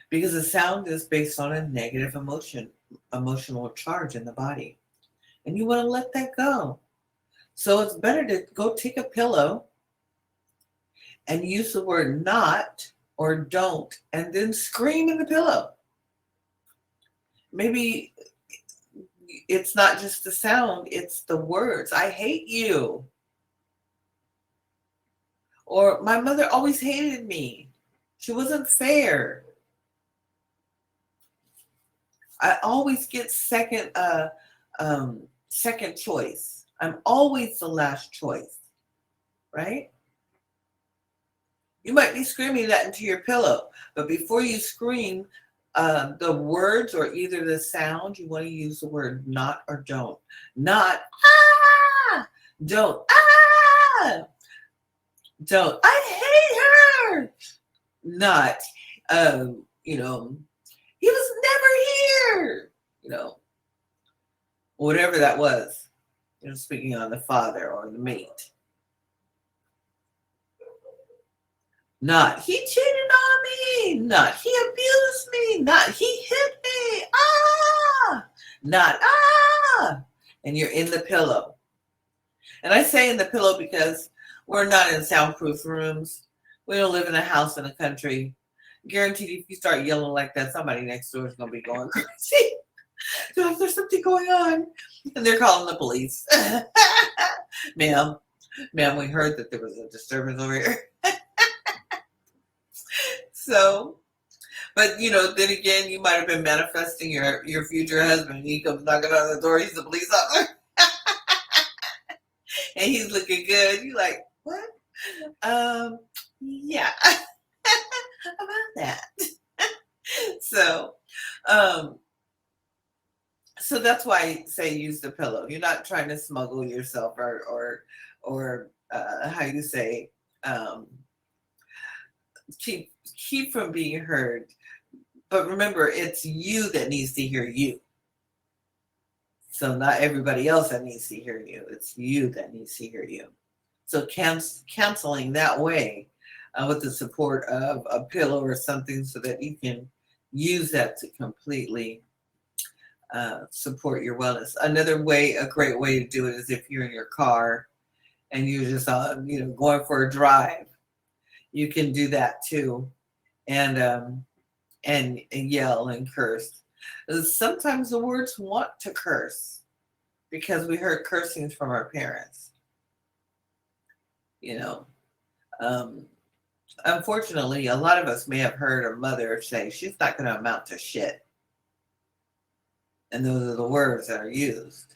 Because the sound is based on a negative emotional charge in the body. And you want to let that go. So it's better to go take a pillow and use the word not or don't and then scream in the pillow. Maybe it's not just the sound, it's the words. "I hate you." Or, "My mother always hated me. She wasn't fair. I always get second choice. I'm always the last choice." Right? You might be screaming that into your pillow, but before you scream the words or either the sound, you want to use the word not or don't. Not, "Ah!" Don't, "Ah!" Don't, "I hate her." Not, you know, "He was never here." You know, whatever that was. Speaking on the father or the mate. Not, "He cheated on me." Not, "He abused me." Not, "He hit me." Ah! Not, "Ah!" And you're in the pillow. And I say in the pillow because we're not in soundproof rooms. We don't live in a house in the country. Guaranteed, if you start yelling like that, somebody next door is going to be going crazy. There's something going on. And they're calling the police. Ma'am, we heard that there was a disturbance over here. So, but then again, you might have been manifesting your future husband. He comes knocking on the door. He's a police officer, and he's looking good. You're like, "What? Yeah, about that." So, so that's why I say use the pillow. You're not trying to smuggle yourself or how you say keep from being heard. But remember, it's you that needs to hear you. So not everybody else that needs to hear you. It's you that needs to hear you. So canceling that way with the support of a pillow or something so that you can use that to completely support your wellness. Another way, a great way to do it is if you're in your car and you're just going for a drive. You can do that too, and yell and curse. Sometimes the words want to curse because we heard cursings from our parents. You know, um, unfortunately, a lot of us may have heard a mother say, "She's not going to amount to shit," and those are the words that are used.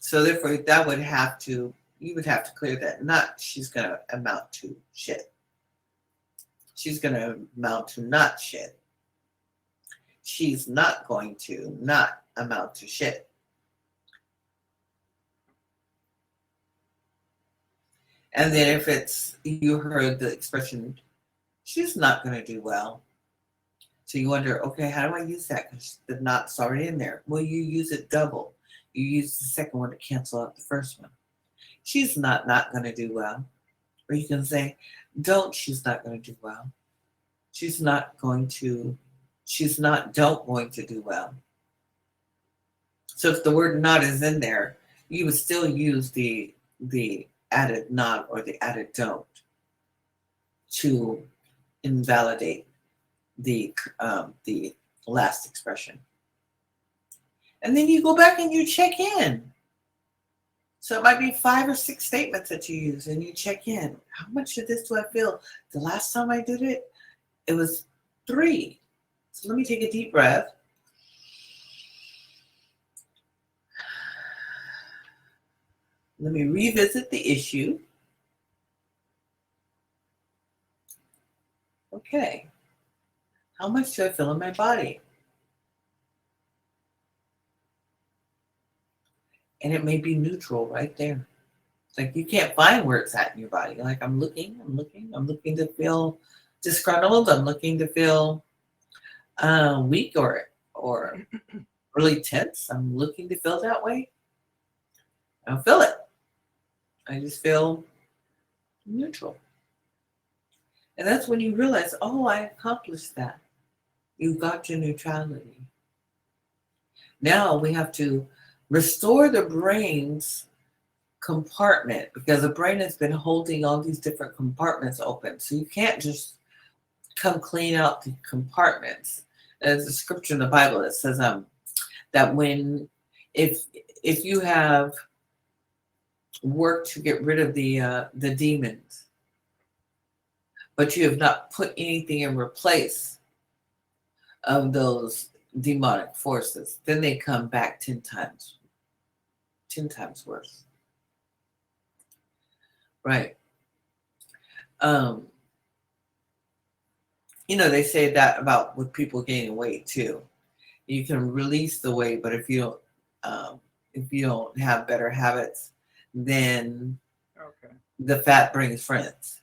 So therefore, you would have to clear that. Not "she's going to amount to shit." She's going to amount to not shit. She's not going to not amount to shit. And then if you heard the expression, "she's not going to do well," So you wonder, okay, how do I use that? Because the knot's already in there. Well, you use it double. You use the second one to cancel out the first one. She's not going to do well. Or you can say, don't, she's not going to do well. She's not going to, she's not, don't going to do well. So if the word not is in there, you would still use the added not or the added don't to invalidate the last expression. And then you go back and you check in. So it might be 5 or 6 statements that you use and you check in. How much of this do I feel? The last time I did it, it was 3. So let me take a deep breath. Let me revisit the issue. Okay. How much do I feel in my body? And it may be neutral right there. Like you can't find where it's at in your body. Like I'm looking to feel disgruntled. I'm looking to feel weak or really tense. I'm looking to feel that way. I don't feel it. I just feel neutral. And that's when you realize, oh, I accomplished that. You got your neutrality. Now we have to restore the brain's compartment because the brain has been holding all these different compartments open. So you can't just come clean out the compartments. There's a scripture in the Bible that says that when if you have worked to get rid of the demons, but you have not put anything in replace of those demonic forces, then they come back 10 times worse. Right. They say that about with people gaining weight too. You can release the weight, but if you don't have better habits, then the fat brings friends.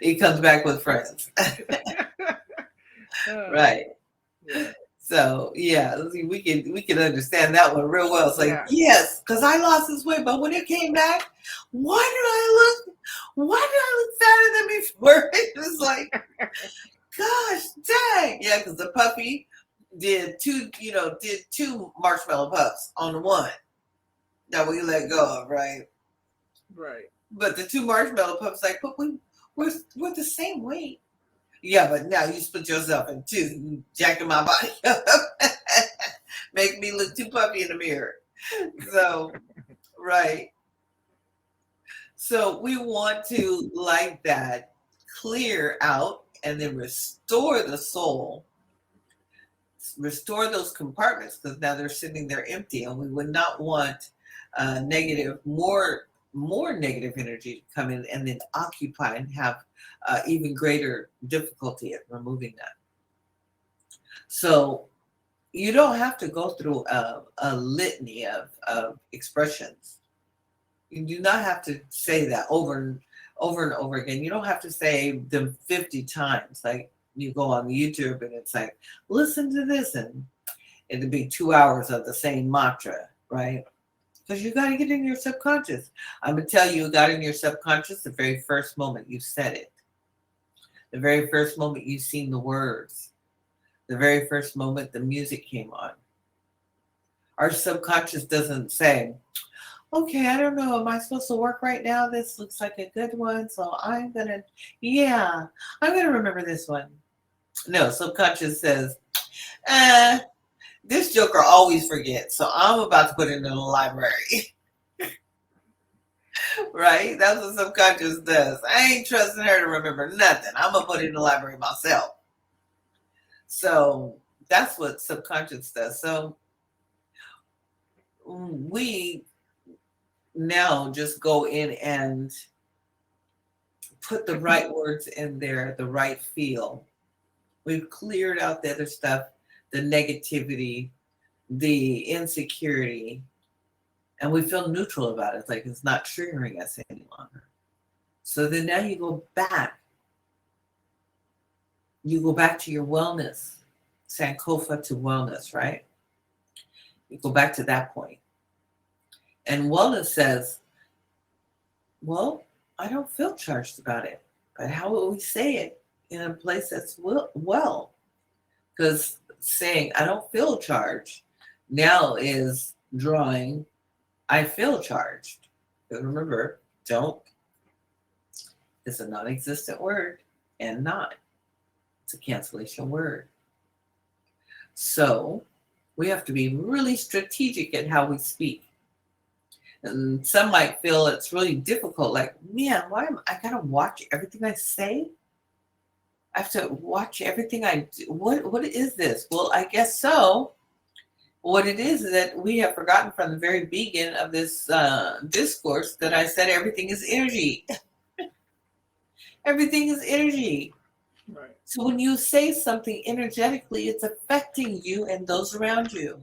It comes back with friends. Right. Yeah. So yeah, we can understand that one real well. It's like, yes, because I lost this weight, but when it came back, why did I look fatter than before? It was like, gosh dang. Yeah, because the puppy did two marshmallow puffs on the one that we let go of, right? Right. But the 2 marshmallow puffs, like, but we're the same weight. Yeah, but now you split yourself in 2. You jacking my body up. Make me look too puffy in the mirror. So, right. So we want to, like that, clear out and then restore the soul. Restore those compartments because now they're sitting there empty, and we would not want more negative energy to come in and then occupy and have even greater difficulty at removing that. So you don't have to go through a litany of expressions. You do not have to say that over and over again. You don't have to say them 50 times. Like you go on YouTube and it's like, listen to this, and it'll be 2 hours of the same mantra, right? Because you got to get in your subconscious. I'm going to tell you, it got in your subconscious the very first moment you said it. The very first moment you seen the words. The very first moment the music came on. Our subconscious doesn't say, okay, I don't know, am I supposed to work right now? This looks like a good one, so I'm going to remember this one. No, subconscious says, this joker always forgets, so I'm about to put it in the library. Right? That's what subconscious does. I ain't trusting her to remember nothing. I'm going to put it in the library myself. So that's what subconscious does. So we now just go in and put the right words in there, the right feel. We've cleared out the other stuff, the negativity, the insecurity, and we feel neutral about it. It's like it's not triggering us any longer. So then now you go back You go back to your wellness, Sankofa to wellness, right? You go back to that point. And wellness says, well, I don't feel charged about it. But how will we say it in a place that's well? Because saying I don't feel charged now is drawing I feel charged. But remember, don't is a non existent word and not. It's a cancellation word. So we have to be really strategic in how we speak. And some might feel it's really difficult, like, man, why am I gotta watch everything I say? I have to watch everything I do. What is this? Well, I guess so. What it is that we have forgotten from the very beginning of this discourse that I said everything is energy. Everything is energy. Right. So when you say something energetically, it's affecting you and those around you.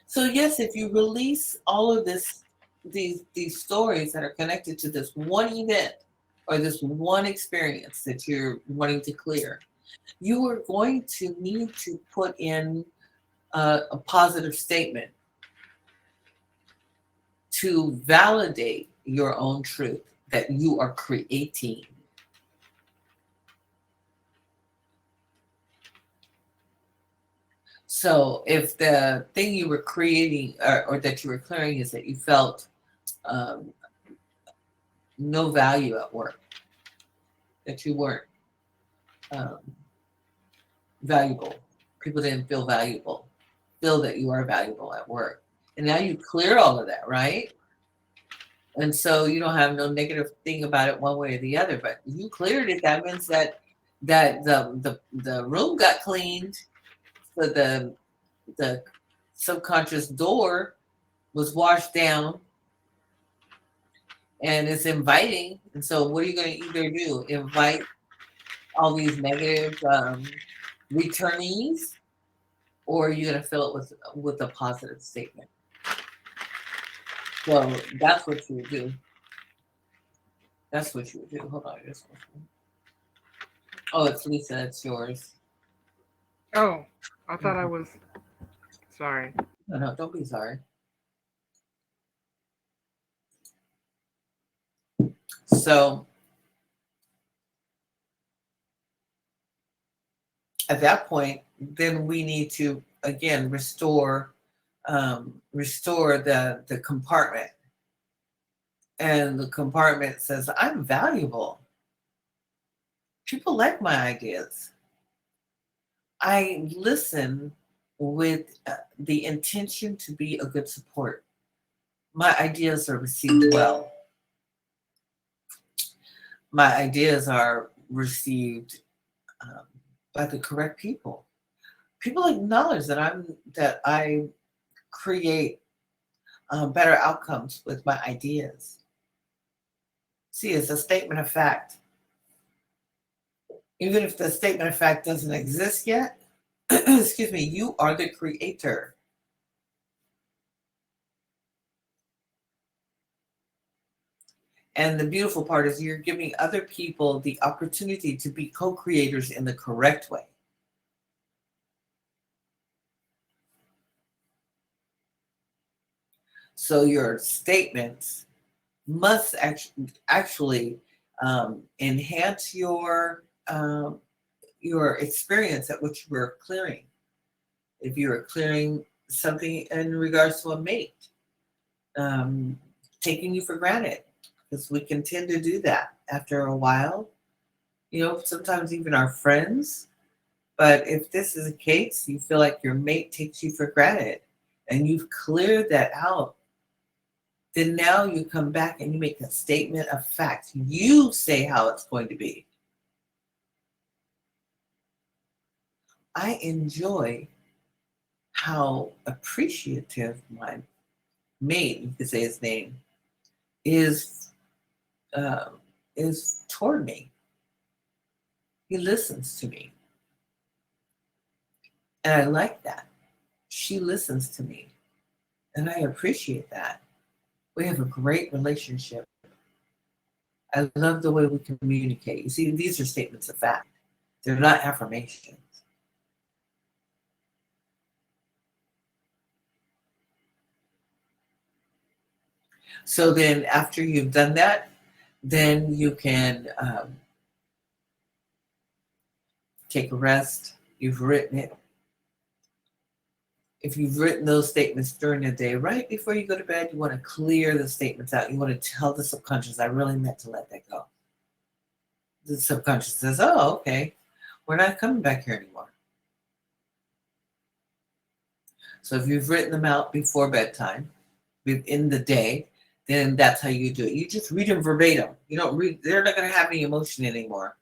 So yes, if you release all of these stories that are connected to this one event or this one experience that you're wanting to clear, you are going to need to put in a positive statement to validate your own truth that you are creating. So if the thing you were creating or that you were clearing is that you felt um, no value at work, that you weren't um, valuable, people didn't feel that you are valuable at work. And now you clear all of that, right? And so you don't have no negative thing about it one way or the other, but you cleared it. That means that the room got cleaned, so the subconscious door was washed down and it's inviting. And so what are you going to either do? Invite all these negative returnees, or are you going to fill it with a positive statement? So that's what you would do. That's what you would do. Hold on, just one second. Oh, it's Lisa. It's yours. Oh, I thought I Mhm. was sorry. No, no, don't be sorry. So at that point, then we need to again restore the compartment, and the compartment says, "I'm valuable. People like my ideas. I listen with the intention to be a good support. My ideas are received well. My ideas are received um, by the correct people. People acknowledge that I create better outcomes with my ideas. See, it's a statement of fact. Even if the statement of fact doesn't exist yet, excuse me, you are the creator. And the beautiful part is you're giving other people the opportunity to be co creators in the correct way. So your statements must actually enhance your experience at which you are clearing. If you are clearing something in regards to a mate, um, taking you for granted, because we can tend to do that after a while. Sometimes even our friends. But if this is a case, you feel like your mate takes you for granted and you've cleared that out, then now you come back and you make a statement of fact. You say how it's going to be. I enjoy how appreciative my mate, you could say his name, is uh, is toward me. He listens to me, and I like that. She listens to me, and I appreciate that. We have a great relationship. I love the way we communicate. You see, these are statements of fact. They're not affirmations. So then after you've done that, then you can take a rest. You've written it. If you've written those statements during the day, right before you go to bed, you want to clear the statements out. You want to tell the subconscious, I really meant to let that go. The subconscious says, oh, okay, we're not coming back here anymore. So if you've written them out before bedtime, within the day, then that's how you do it. You just read them verbatim. You don't read, they're not going to have any emotion anymore.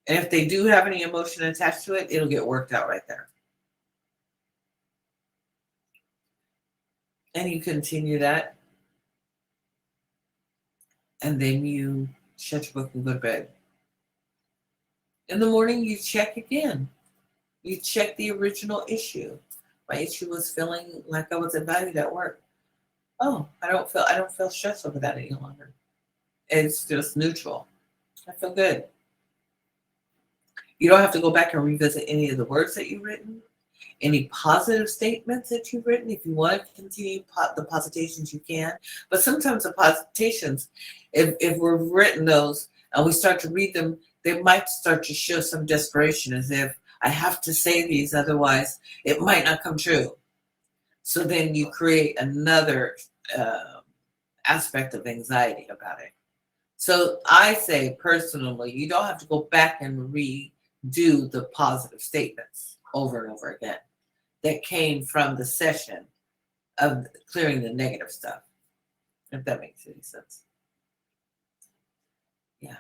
And if they do have any emotion attached to it, it'll get worked out right there. And you continue that. And then you shut your book and go to bed. In the morning, you check again. You check the original issue. My issue was feeling like I wasn't valued at work. Oh, I don't feel stressed over that any longer. It's just neutral. I feel good. You don't have to go back and revisit any of the words that you've written, any positive statements that you've written. If you want to continue the positations, you can. But sometimes the positations, if we've written those and we start to read them, they might start to show some desperation, as if I have to say these, otherwise it might not come true. So then you create another aspect of anxiety about it. So I say personally, you don't have to go back and redo the positive statements over and over again that came from the session of clearing the negative stuff, if that makes any sense. Yeah.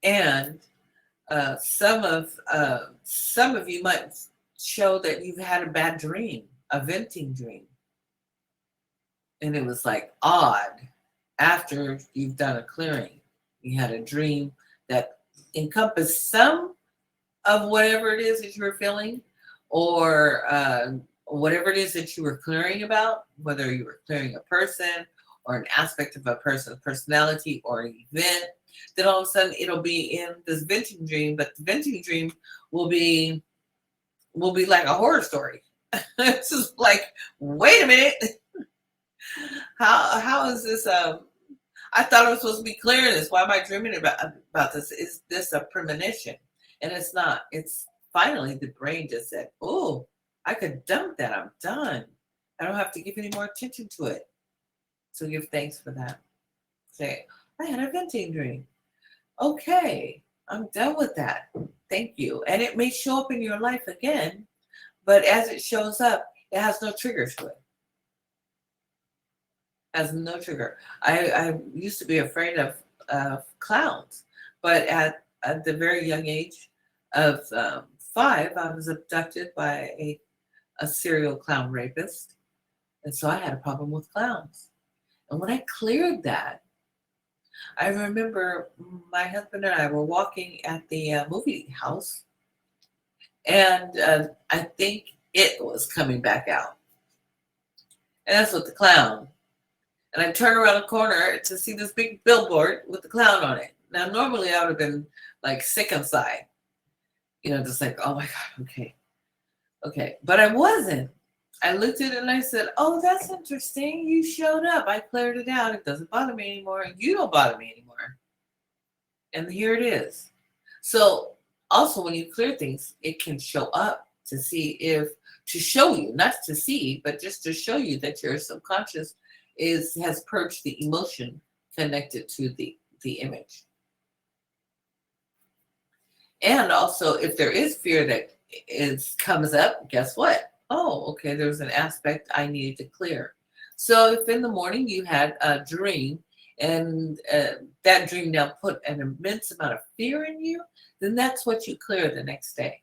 And some of you might show that you've had a bad dream, a venting dream. And it was like odd after you've done a clearing. You had a dream that encompassed some of whatever it is that you were feeling, or whatever it is that you were clearing about, whether you were clearing a person or an aspect of a person's personality or an event. Then all of a sudden it'll be in this venting dream, but the venting dream will be like a horror story. It's just like, wait a minute. How is this? I thought I was supposed to be clearing this. Why am I dreaming about this? Is this a premonition? And it's not. It's finally the brain just said, oh, I could dump that. I'm done. I don't have to give any more attention to it. So give thanks for that. Say, I had a venting dream. Okay, I'm done with that. Thank you. And it may show up in your life again, but as it shows up, it has no trigger to it. Has no trigger. I used to be afraid of clowns, but at the very young age of 5, I was abducted by a serial clown rapist, and so I had a problem with clowns. And when I cleared that, I remember my husband and I were walking at the movie house, and I think it was coming back out, and that's with the clown. And I turned around the corner to see this big billboard with the clown on it. Now, normally I would have been like sick inside, just like, oh my God, okay. But I wasn't. I looked at it and I said, oh, that's interesting. You showed up. I cleared it out. It doesn't bother me anymore. You don't bother me anymore. And here it is. So also when you clear things, it can show up to show you, not to see, but just to show you that your subconscious has purged the emotion connected to the image. And also, if there is fear that comes up, guess what? Oh, okay, there's an aspect I needed to clear. So if in the morning you had a dream, and that dream now put an immense amount of fear in you, then that's what you clear the next day.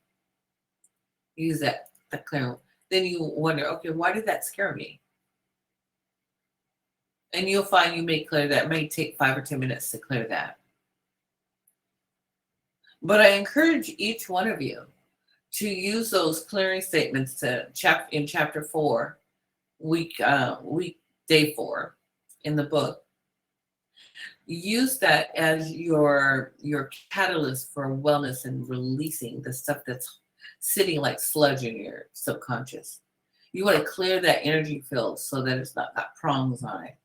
Use that clear. Then you wonder, okay, why did that scare me? And you'll find you may clear that. It may take 5 or 10 minutes to clear that. But I encourage each one of you to use those clearing statements in chapter 4, week day 4 in the book, use that as your catalyst for wellness and releasing the stuff that's sitting like sludge in your subconscious. You want to clear that energy field so that it's not got prongs on it.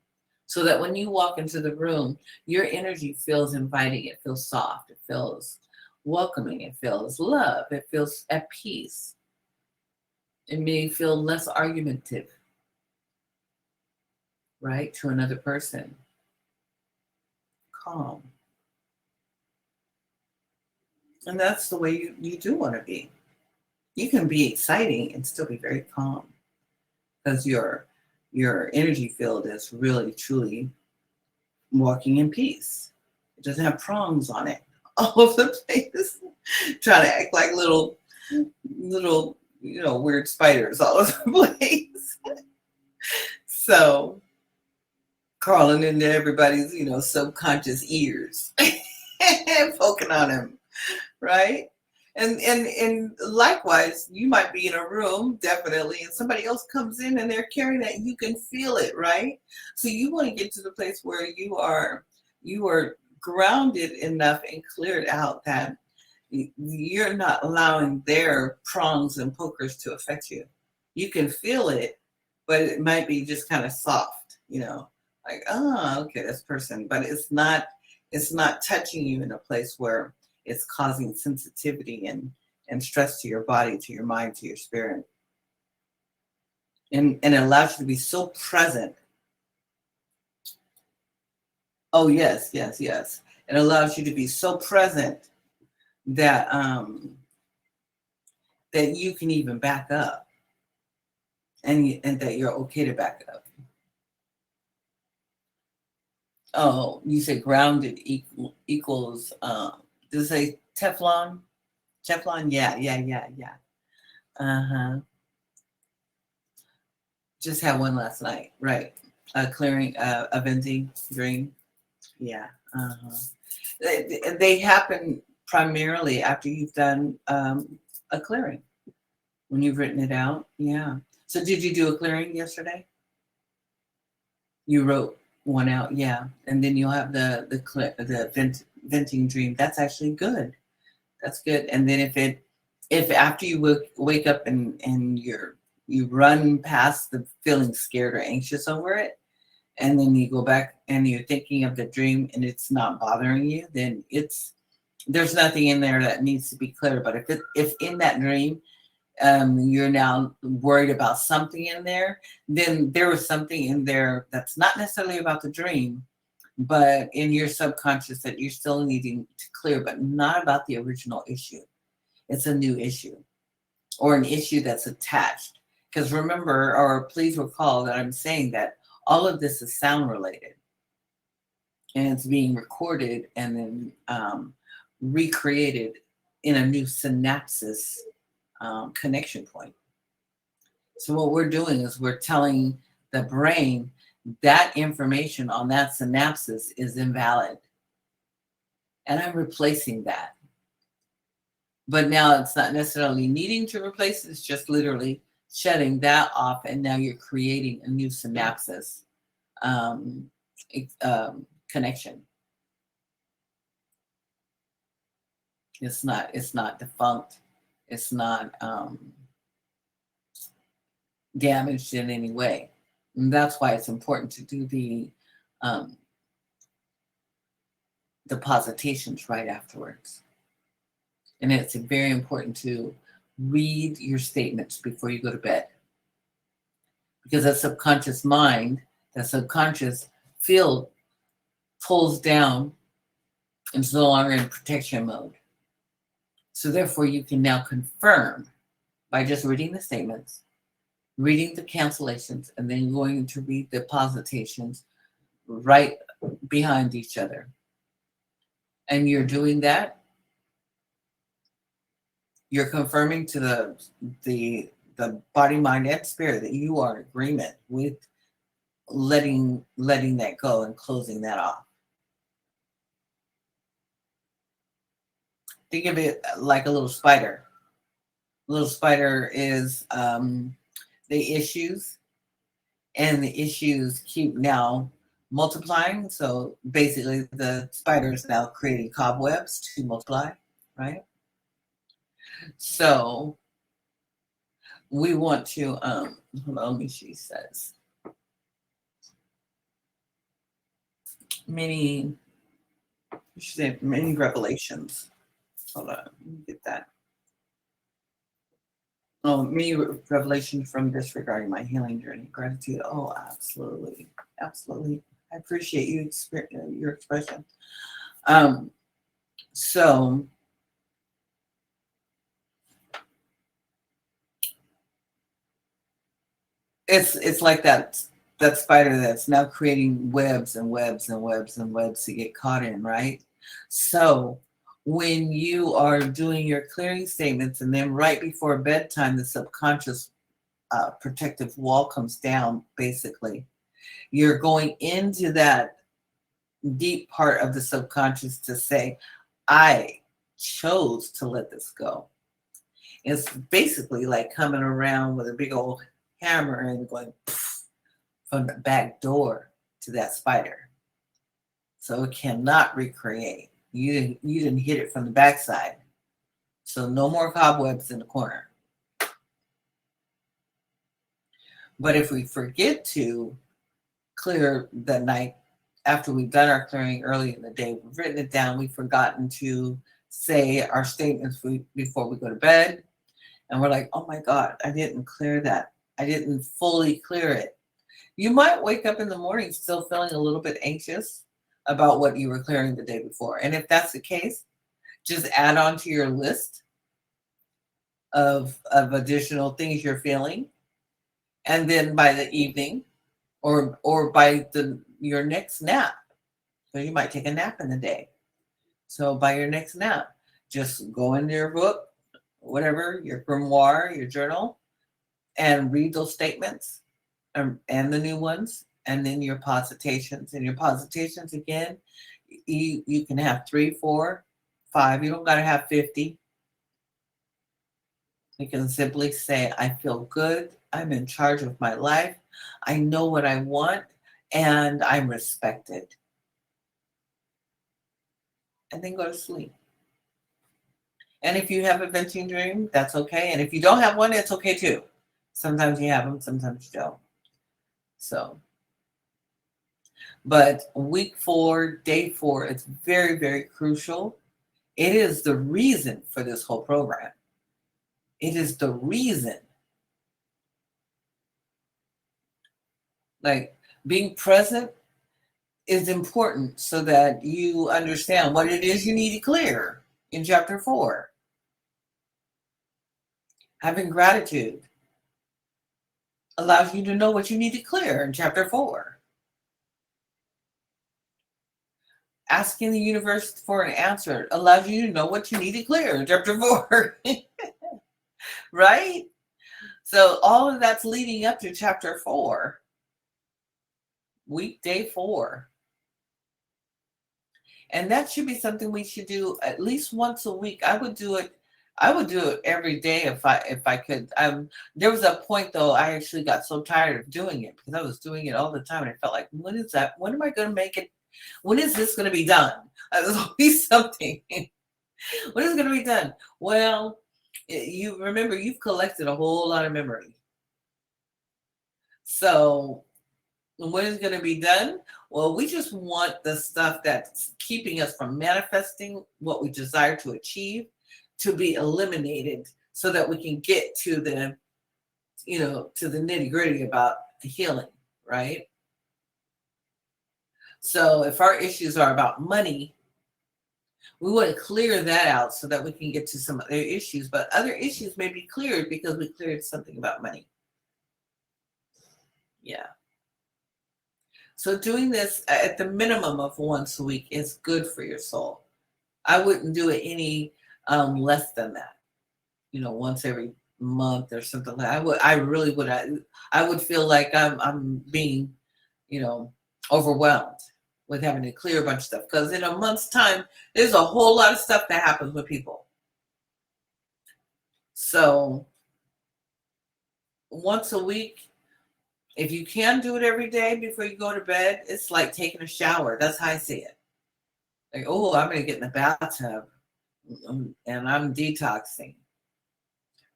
So that when you walk into the room, your energy feels inviting, it feels soft, it feels welcoming, it feels love, it feels at peace. It may feel less argumentative, right, to another person. Calm. And that's the way you do want to be. You can be exciting and still be very calm because your energy field is really truly walking in peace. It doesn't have prongs on it all over the place, trying to act like little weird spiders all over the place. So crawling into everybody's subconscious ears, poking on them, right? And likewise, you might be in a room, definitely, and somebody else comes in and they're carrying that. You can feel it, right? So you want to get to the place where you are grounded enough and cleared out that you're not allowing their prongs and pokers to affect you. You can feel it, but it might be just kind of soft, like, oh, okay, this person, but it's not touching you in a place where it's causing sensitivity and stress to your body, to your mind, to your spirit. And it allows you to be so present. Oh, yes, yes, yes. It allows you to be so present that that you can even back up, and that you're okay to back up. Oh, you say grounded equals does it say Teflon? Teflon? Yeah, yeah, yeah, yeah. Uh-huh. Just had one last night, right? Clearing a venting dream. Yeah. Uh-huh. They happen primarily after you've done a clearing. When you've written it out. Yeah. So did you do a clearing yesterday? You wrote one out, yeah. And then you'll have the venting dream. That's actually good. That's good. And then if after you wake up and you run past the feeling scared or anxious over it, and then you go back and you're thinking of the dream and it's not bothering you, then there's nothing in there that needs to be clear. But if in that dream you're now worried about something in there, then there was something in there that's not necessarily about the dream, but in your subconscious that you're still needing to clear, but not about the original issue. It's a new issue or an issue that's attached. Because remember, or please recall that I'm saying that all of this is sound related and it's being recorded and then recreated in a new synapses connection point. So what we're doing is we're telling the brain that information on that synapses is invalid. And I'm replacing that. But now it's not necessarily needing to replace it, it's just literally shutting that off. And now you're creating a new synapses um, connection. It's not defunct. It's not damaged in any way. And that's why it's important to do the depositations right afterwards. And it's very important to read your statements before you go to bed. Because that subconscious mind, that subconscious field pulls down and is no longer in protection mode. So therefore you can now confirm by just reading the statements, reading the cancellations, and then going to read the positations right behind each other. And you're doing that, you're confirming to the body, mind, and spirit that you are in agreement with letting that go and closing that off. Think of it like a little spider. A little spider is the issues, and the issues keep now multiplying. So basically, the spider is now creating cobwebs to multiply, right? So we want to, hold on, let me see, says, many, she said, many revelations. Hold on, let me get that. Oh, many revelations from this regarding my healing journey. Gratitude. Oh, absolutely. Absolutely. I appreciate your expression. Um, so it's like that spider that's now creating webs and webs and webs and webs to get caught in, right? So when you are doing your clearing statements and then right before bedtime, the subconscious protective wall comes down, basically. You're going into that deep part of the subconscious to say, I chose to let this go. It's basically like coming around with a big old hammer and going from the back door to that spider. So it cannot recreate. You didn't hit it from the backside. So no more cobwebs in the corner. But if we forget to clear the night after we've done our clearing early in the day, we've written it down, we've forgotten to say our statements before we go to bed, and we're like, oh my God, I didn't clear that. I didn't fully clear it. You might wake up in the morning still feeling a little bit anxious about what you were clearing the day before. And if that's the case, just add on to your list of additional things you're feeling. And then by the evening or by your next nap, so you might take a nap in the day. So by your next nap, just go into your book, whatever, your grimoire, your journal, and read those statements and the new ones, and then your positations. And your positations, again, you can have 3, 4, 5. You don't got to have 50. You can simply say, I feel good. I'm in charge of my life. I know what I want, and I'm respected. And then go to sleep. And if you have a venting dream, that's okay. And if you don't have one, it's okay too. Sometimes you have them, sometimes you don't. So, but week 4, day 4, it's very, very crucial. It is the reason for this whole program. It is the reason. Like being present is important so that you understand what it is you need to clear in chapter 4. Having gratitude allows you to know what you need to clear in chapter 4. Asking the universe for an answer allows you to know what you need to clear in chapter 4. Right? So all of that's leading up to chapter 4, weekday 4. And that should be something we should do at least once a week. I would do it every day if I could. There was a point though I actually got so tired of doing it because I was doing it all the time and I felt like, when is that? When am I going to make it? When is this going to be done? There's always something. When is it going to be done? Well, you remember you've collected a whole lot of memory. So when is it going to be done? Well, we just want the stuff that's keeping us from manifesting what we desire to achieve to be eliminated so that we can get to the nitty gritty about the healing, right? So if our issues are about money, we want to clear that out so that we can get to some other issues, but other issues may be cleared because we cleared something about money. Yeah. So doing this at the minimum of once a week is good for your soul. I wouldn't do it any less than that. Once every month or something like that. I really would. I would feel like I'm being, overwhelmed with having to clear a bunch of stuff. Because in a month's time, there's a whole lot of stuff that happens with people. So once a week If you can do it every day before you go to bed, it's like taking a shower. That's how I see it. Like, oh, I'm going to get in the bathtub and I'm detoxing.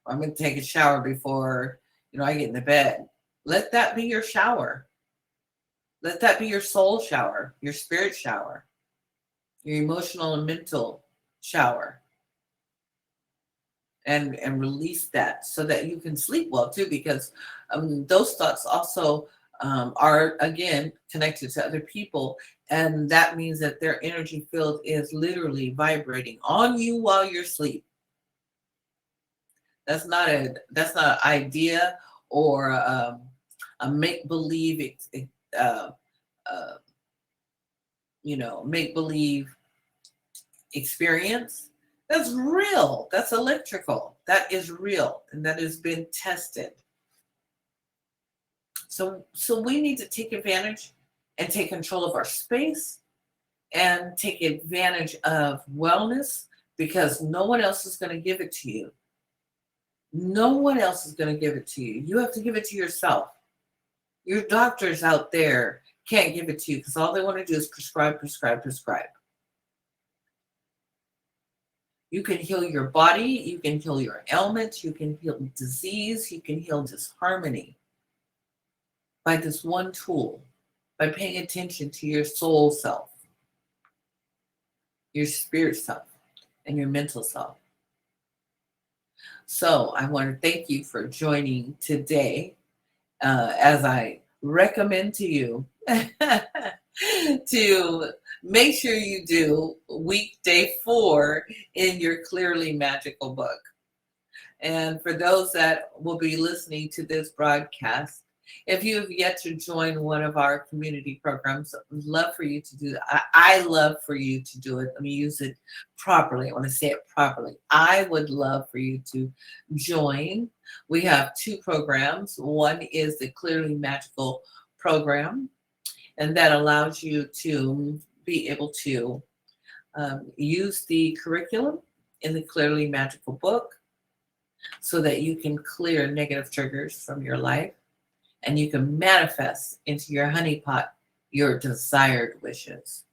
I'm going to take a shower before, I get in the bed. Let that be your shower. Let that be your soul shower, your spirit shower, your emotional and mental shower. And release that so that you can sleep well too, because those thoughts also are again connected to other people, and that means that their energy field is literally vibrating on you while you're asleep. That's not an idea or a make believe uh, uh, make believe experience. That's real. That's electrical. That is real, and that has been tested. So we need to take advantage and take control of our space and take advantage of wellness, because no one else is going to give it to you. No one else is going to give it to you. You have to give it to yourself. Your doctors out there can't give it to you because all they want to do is prescribe, prescribe, prescribe. You can heal your body, you can heal your ailments, you can heal disease, you can heal disharmony by this one tool, by paying attention to your soul self, your spirit self, and your mental self. So I want to thank you for joining today, as I recommend to you to make sure you do weekday 4 in your Clearly Magical book. And for those that will be listening to this broadcast, if you have yet to join one of our community programs, I'd love for you to do that. I love for you to do it. Let me use it properly. I want to say it properly. I would love for you to join. We have 2 programs. One is the Clearly Magical program, and that allows you to be able to use the curriculum in the Clearly Magical book so that you can clear negative triggers from your life and you can manifest into your honeypot your desired wishes.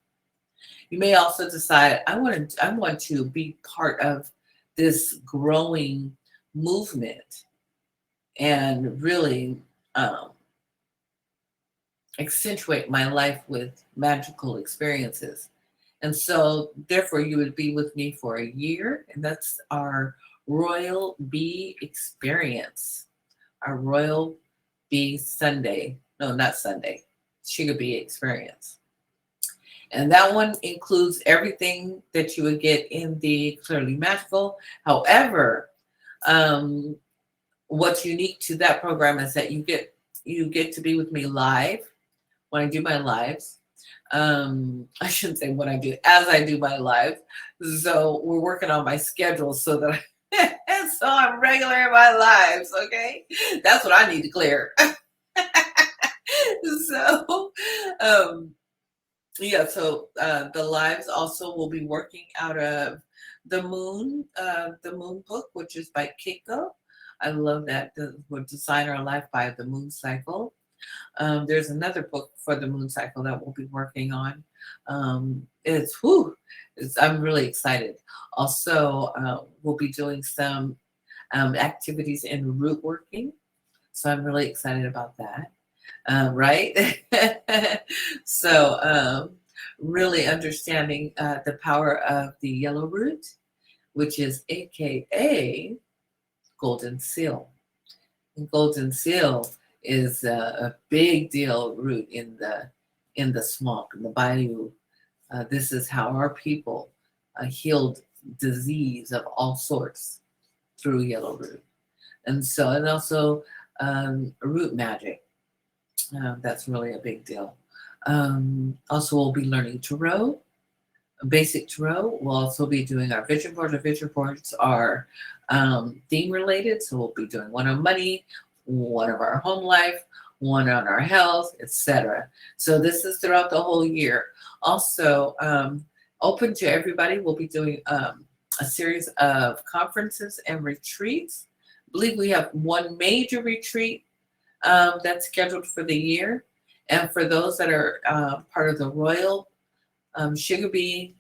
You may also decide, I want to be part of this growing movement and really accentuate my life with magical experiences. And so, therefore, you would be with me for a year, and that's our Royal Bee experience, our Royal Bee Sunday. No, not Sunday, Sugah Bee experience. And that one includes everything that you would get in the Clearly Magical. However, what's unique to that program is that you get to be with me live when I do my lives. I shouldn't say when I do, as I do my live. So we're working on my schedule so that so I'm regular in my lives. Okay, that's what I need to clear. So, yeah. So the lives also will be working out of the Moon book, which is by Keiko. I love that. We'll design our life by the Moon cycle. There's another book for the moon cycle that we'll be working on. I'm really excited. Also, we'll be doing some activities in root working. So I'm really excited about that. Right? So really understanding the power of the yellow root, which is AKA golden seal. And golden seal is a big deal root in the swamp, in the bayou. This is how our people healed disease of all sorts through yellow root. And also root magic. That's really a big deal. Also, we'll be learning tarot, basic tarot. We'll also be doing our vision boards. Our vision boards are theme related. So we'll be doing one on money, one of our home life, one on our health, etc. So this is throughout the whole year. Also, open to everybody. We'll be doing a series of conferences and retreats. I believe we have one major retreat that's scheduled for the year. And for those that are part of the Royal Sugar Bee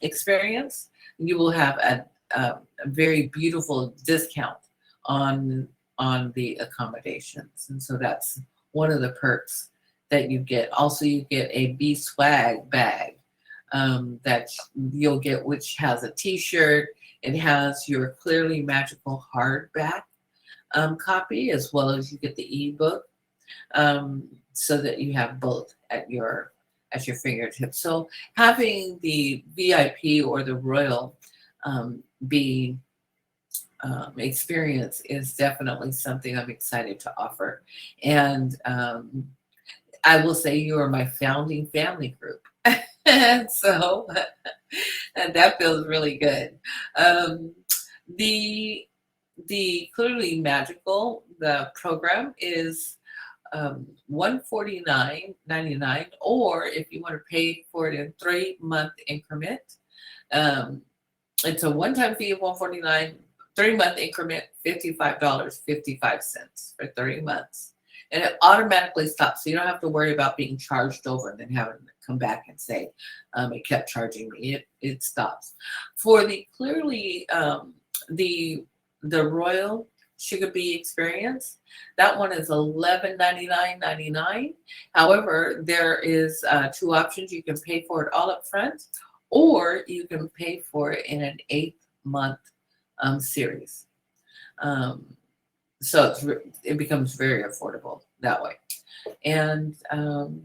experience, you will have a very beautiful discount on the accommodations, and so that's one of the perks that you get. Also, you get a bee swag bag that you'll get, which has a T-shirt. It has your Clearly Magical hardback copy, as well as you get the ebook, so that you have both at your fingertips. So having the VIP or the Royal Bee experience is definitely something I'm excited to offer. And I will say you are my founding family group. And so and that feels really good. Um, the Clearly Magical, the program is 149.99, or if you want to pay for it in 3-month increment, um, it's a one-time fee of 149, 3-month increment, $55.55 for 30 months. And it automatically stops. So you don't have to worry about being charged over and then having to come back and say, it kept charging me. It stops. For the Clearly, the Royal Sugar Bee experience, that one is $11.99.99. However, there is 2 options. You can pay for it all up front, or you can pay for it in an 8-month series. Um, so it becomes very affordable that way. And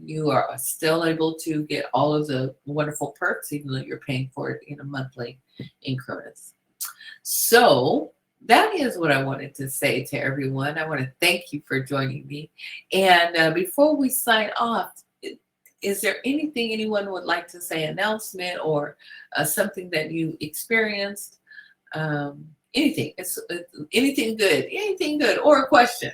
you are still able to get all of the wonderful perks, even though you're paying for it in a monthly increments. So that is what I wanted to say to everyone. I want to thank you for joining me. And before we sign off, is there anything anyone would like to say, announcement or something that you experienced? Anything. It's anything good, or a question.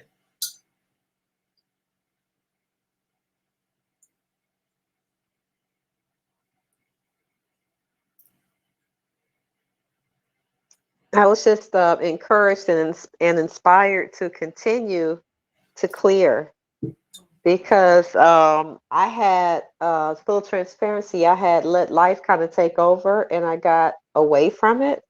I was just encouraged and inspired to continue to clear because I had full transparency. I had let life kind of take over and I got away from it.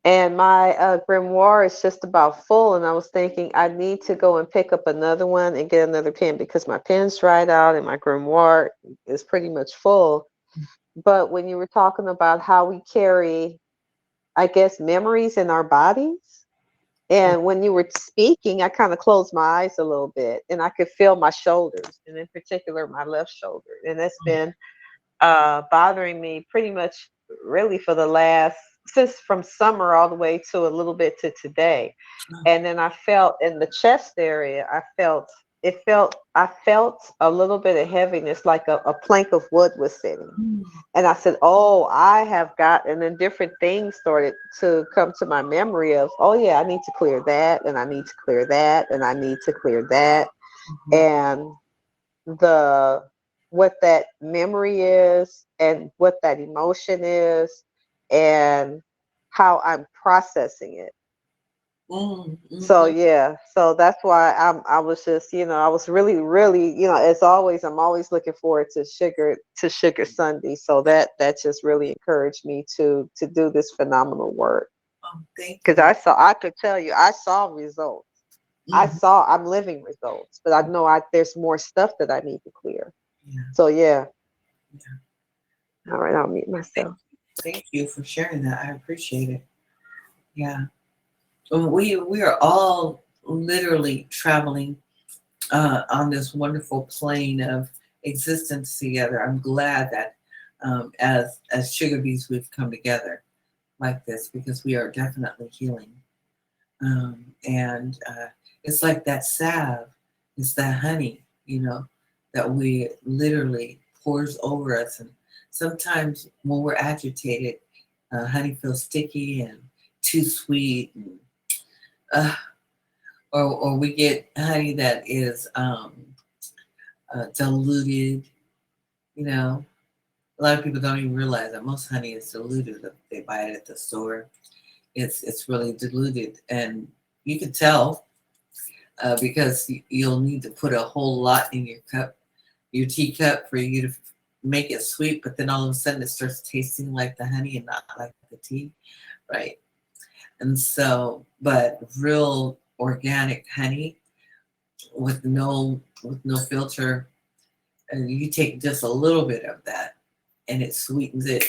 And my grimoire is just about full. And I was thinking I need to go and pick up another one and get another pen because my pen's dried out and my grimoire is pretty much full. But when you were talking about how we carry, I guess, memories in our bodies, and when you were speaking, I kind of closed my eyes a little bit and I could feel my shoulders, and in particular, my left shoulder. And it's been bothering me pretty much really for the last, since from summer all the way to a little bit to today. And then I felt in the chest area, I felt a little bit of heaviness, like a plank of wood was sitting. And I said, oh, I have got, and then different things started to come to my memory of, oh yeah, I need to clear that, and I need to clear that, and I need to clear that. And the what that memory is and what that emotion is and how I'm processing it. So Mm-hmm. yeah, so that's why I was just, I was really, as always, I'm always looking forward to Sugar Sunday. So that just really encouraged me to do this phenomenal work. Thank Because you. I could tell you I saw results. Mhm. I'm living results, but I know there's more stuff that I need to clear. Yeah, So yeah. yeah. All right, I'll mute Thank, myself. thank you for sharing that. I appreciate it. Yeah. We are all literally traveling on this wonderful plane of existence together. I'm glad that as sugar bees we've come together like this, because we are definitely healing. And it's like that salve, it's that honey, that we literally pours over us. And sometimes when we're agitated, honey feels sticky and too sweet, and, uh, or we get honey that is diluted. You know, a lot of people don't even realize that most honey is diluted. If they buy it at the store, it's really diluted, and you can tell because you'll need to put a whole lot in your cup, your teacup, for you to make it sweet. But then all of a sudden it starts tasting like the honey and not like the tea, right? And so, but real organic honey with no filter, and you take just a little bit of that, and it sweetens it.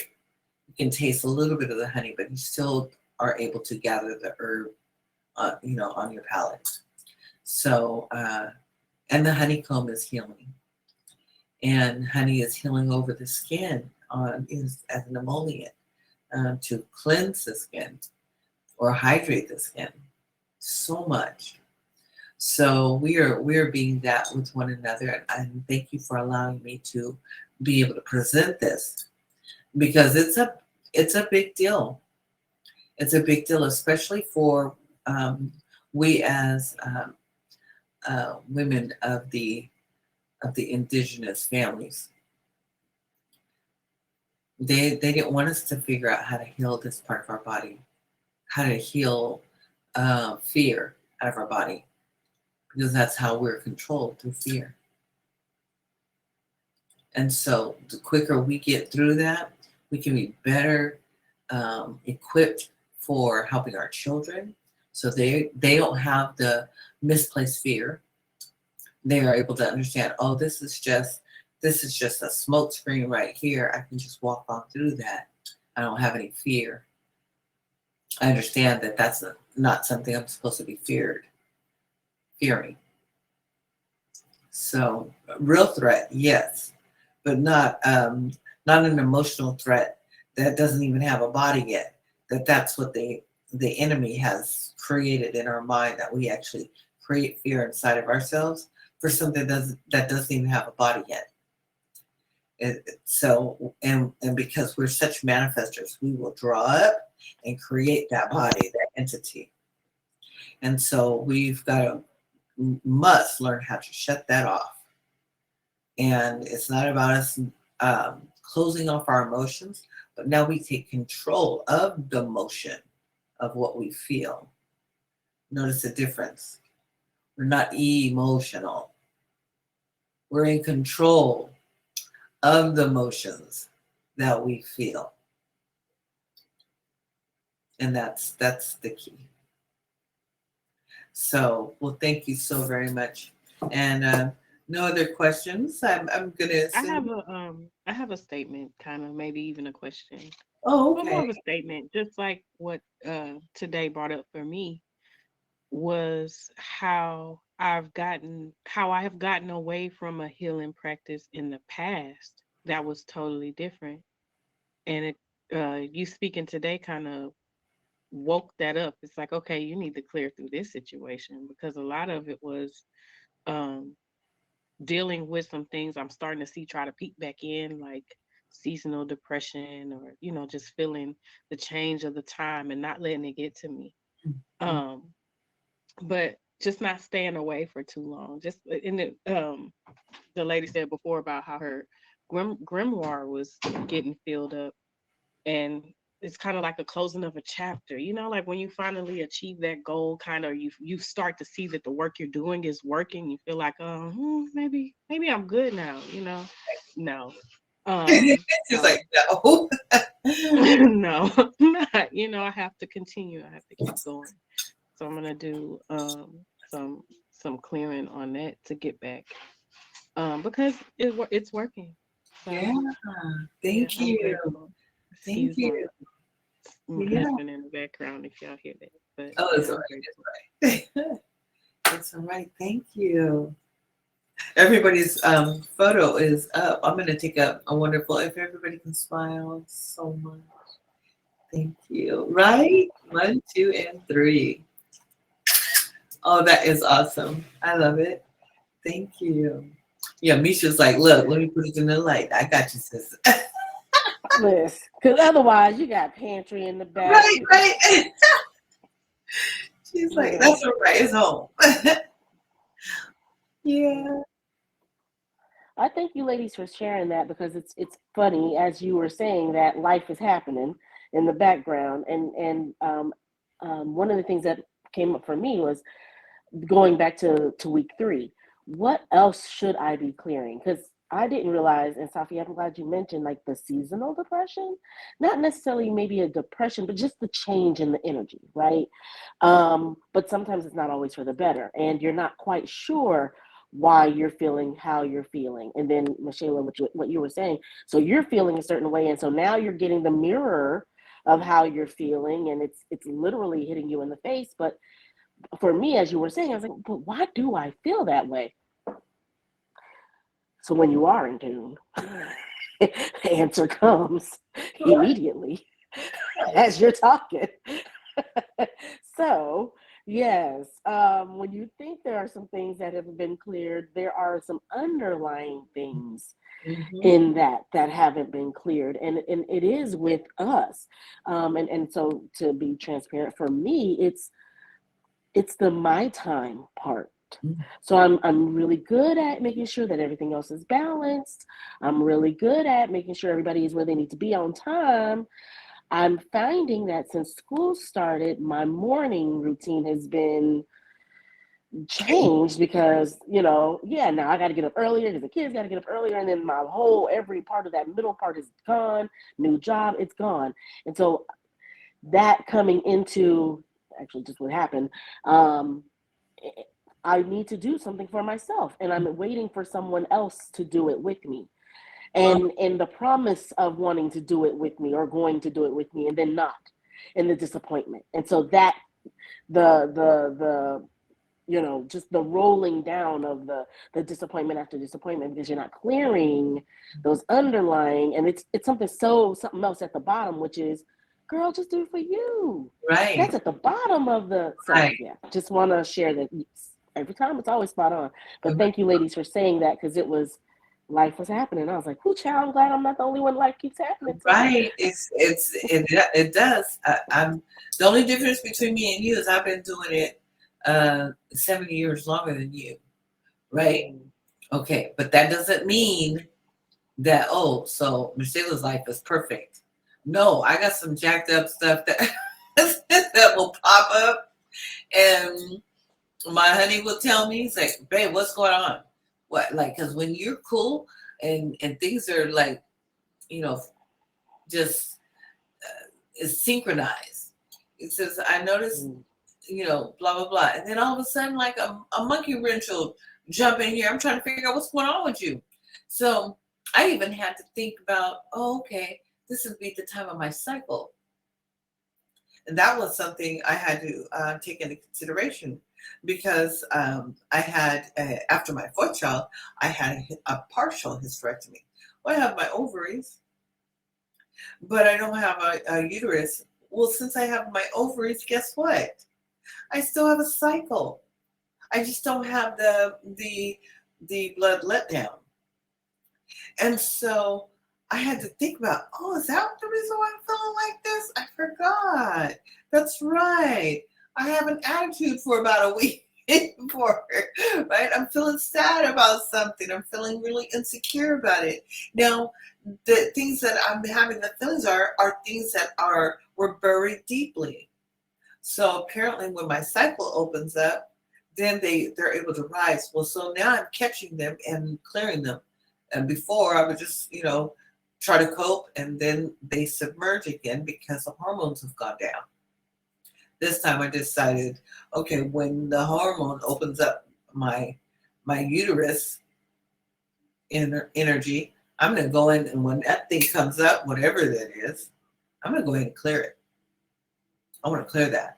You can taste a little bit of the honey, but you still are able to gather the herb, on your palate. So, and the honeycomb is healing, and honey is healing over the skin is as an emollient, to cleanse the skin or hydrate the skin so much. So we are being that with one another, and thank you for allowing me to be able to present this, because it's a big deal. It's a big deal, especially for we as women of the indigenous families. They didn't want us to figure out how to heal this part of our body, how to heal fear out of our body, because that's how we're controlled, through fear. And so the quicker we get through that, we can be better equipped for helping our children, so they don't have the misplaced fear. They are able to understand, oh, this is just a smoke screen right here. I can just walk on through that. I don't have any fear. I understand that that's not something I'm supposed to be fearing. So, real threat, yes, but not an emotional threat that doesn't even have a body yet. That's what the enemy has created in our mind, that we actually create fear inside of ourselves for something that doesn't even have a body yet. So, and because we're such manifestors, we will draw up and create that body, that entity. And so we've got to must learn how to shut that off. And it's not about us closing off our emotions, but now we take control of the motion of what we feel. Notice the difference. We're not emotional. We're in control of the emotions that we feel. And that's the key. So, well, thank you so very much. And no other questions. I'm gonna assume. I have a statement, kind of maybe even a question. Oh, Well, more okay. of a statement, just like what today brought up for me was how I have gotten away from a healing practice in the past that was totally different. And it you speaking today kind of woke that up. It's like, okay, you need to clear through this situation, because a lot of it was um dealing with some things I'm starting to see try to peek back in, like seasonal depression, or just feeling the change of the time and not letting it get to me. Um, but just not staying away for too long. Just in the lady said before about how her grimoire was getting filled up, and it's kind of like a closing of a chapter. Like when you finally achieve that goal, kind of you start to see that the work you're doing is working. You feel like, maybe I'm good now. No. She's So like, no. no, I'm not. I have to continue. I have to keep going. So I'm gonna do some some clearing on that to get back, because it's working. Yeah. So yeah, Thank I'm you. grateful. Thank Excuse you. my Yeah. husband in the background if y'all hear that, but Oh, it's yeah, all I'm right. grateful. It's all right. It's all right. Thank you. Everybody's photo is up. I'm gonna take a wonderful. If everybody can smile so much. Thank you. Right? One, two, and three. Oh, that is awesome. I love it. Thank you. Yeah, Misha's like, look, let me put it in the light. I got you, sis. Listen, because otherwise you got pantry in the back. Right, right. She's like, Yeah. that's all right. It's home. Yeah. I thank you ladies for sharing that, because it's funny, as you were saying, that life is happening in the background, and one of the things that came up for me was going back to week 3, what else should I be clearing? Because I didn't realize, and Safi, I'm glad you mentioned like the seasonal depression, not necessarily maybe a depression, but just the change in the energy, right? But sometimes it's not always for the better, and you're not quite sure why you're feeling how you're feeling. And then, Michelle, what you were saying, so you're feeling a certain way, and so now you're getting the mirror of how you're feeling, and it's literally hitting you in the face. But for me, as you were saying, I was like, but why do I feel that way? So when you are in tune, the answer comes immediately as you're talking. So, yes, when you think there are some things that have been cleared, there are some underlying things in that haven't been cleared, and it is with us. And so, to be transparent, for me, it's the my time part. So I'm really good at making sure that everything else is balanced. I'm really good at making sure everybody is where they need to be on time. I'm finding that since school started, my morning routine has been changed because, now I got to get up earlier because the kids got to get up earlier. And then my whole, every part of that middle part is gone. New job, it's gone. And so that coming into actually just what happened, I need to do something for myself, and I'm waiting for someone else to do it with me. And the promise of wanting to do it with me or going to do it with me and then not, and the disappointment. And so that the just the rolling down of the disappointment after disappointment, because you're not clearing those underlying, and it's something else at the bottom, which is, girl, just do it for you. Right. That's at the bottom of the, so Right. yeah, just want to share that every time it's always spot on. But thank you, ladies, for saying that, because life was happening. I was like, "Whoo, child! I'm glad I'm not the only one. Life keeps happening to." Right. It does. I'm the only difference between me and you is I've been doing it 7 years longer than you. Right. Okay. But that doesn't mean that, so Michelle's life is perfect. No, I got some jacked up stuff that that will pop up, and my honey will tell me, he's like, babe, what's going on? What, like, because when you're cool and things are like, just is synchronized. It says, I noticed, blah, blah, blah. And then all of a sudden, like a monkey wrench will jump in here. I'm trying to figure out what's going on with you. So I even had to think about, okay, this would be the time of my cycle. And that was something I had to take into consideration, because I had, after my fourth child, I had a partial hysterectomy. Well, I have my ovaries, but I don't have a uterus. Well, since I have my ovaries, guess what? I still have a cycle. I just don't have the blood letdown. And so I had to think about, is that the reason why I'm feeling like this? I forgot. That's right. I have an attitude for about a week before, right? I'm feeling sad about something. I'm feeling really insecure about it. Now, the things that I'm having the feelings are things that were buried deeply. So apparently when my cycle opens up, then they're able to rise. Well, so now I'm catching them and clearing them. And before I would just, try to cope, and then they submerge again because the hormones have gone down. This time I decided, okay, when the hormone opens up my uterus energy, I'm going to go in, and when that thing comes up, whatever that is, I'm going to go ahead and clear it. I want to clear that.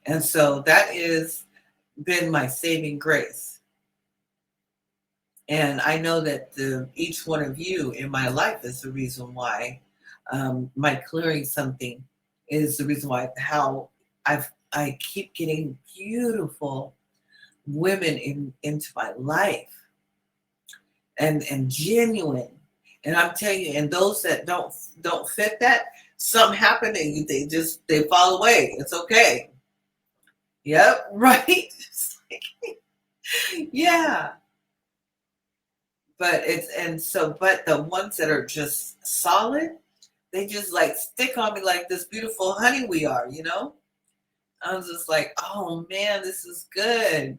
And so that has been my saving grace. And I know that each one of you in my life is the reason why my clearing something is the reason why, how I keep getting beautiful women into my life, and genuine. And I'm telling you, and those that don't fit that, something happened and they fall away. It's okay. Yep, right. Yeah. But but the ones that are just solid, they just like stick on me like this beautiful honey we are, I was just like, oh man, this is good.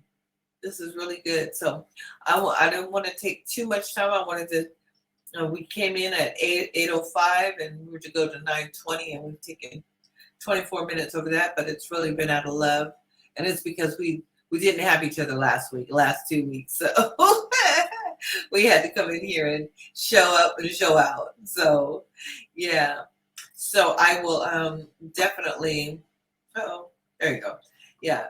This is really good. So I didn't want to take too much time. I wanted to. We came in at 8:05 and we were to go to 9:20, and we've taken 24 minutes over that. But it's really been out of love, and it's because we didn't have each other last 2 weeks, so we had to come in here and show up and show out. So yeah. So I will definitely. Oh, there you go. Yeah.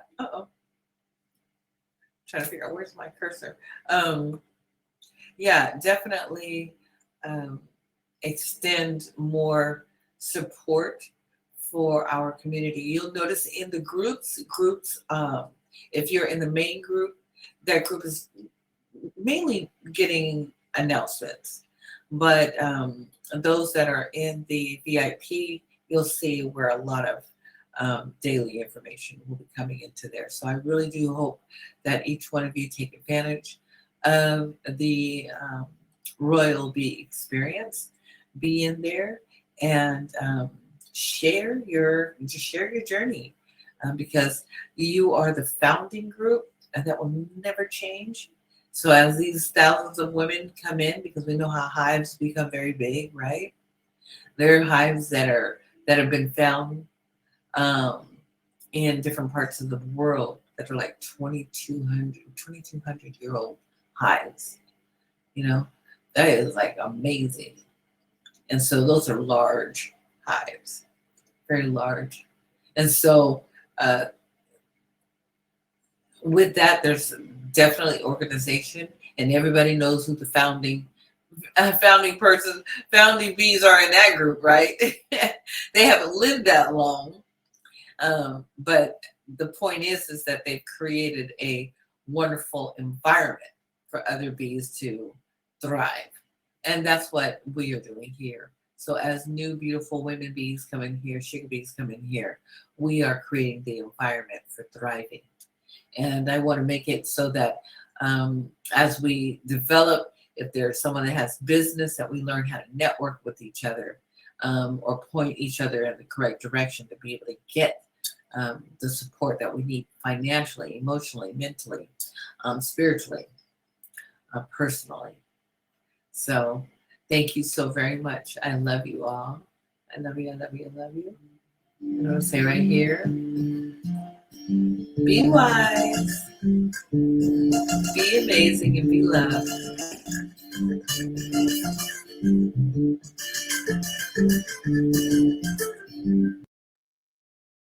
Trying to figure out where's my cursor. Yeah, definitely extend more support for our community. You'll notice in the groups, if you're in the main group, that group is mainly getting announcements. But those that are in the VIP, you'll see where a lot of daily information will be coming into there. So I really do hope that each one of you take advantage of the Royal Bee experience. Be in there and share your journey, because you are the founding group, and that will never change. So as these thousands of women come in, because we know how hives become very big, right? There are hives that have been found in different parts of the world that are like 2,200 year old hives. You know, that is like amazing. And so those are large hives, very large. And so with that, there's definitely organization, and everybody knows who the founding bees are in that group, right? They haven't lived that long. But the point is that they've created a wonderful environment for other bees to thrive. And that's what we are doing here. So as new beautiful women bees come in here, sugar bees come in here, we are creating the environment for thriving. And I want to make it so that as we develop, if there's someone that has business, that we learn how to network with each other, or point each other in the correct direction to be able to get the support that we need financially, emotionally, mentally, spiritually, personally. So thank you so very much. I love you all. I love you, I love you, I love you. I'm going to say right here, be wise, be amazing, and be loved.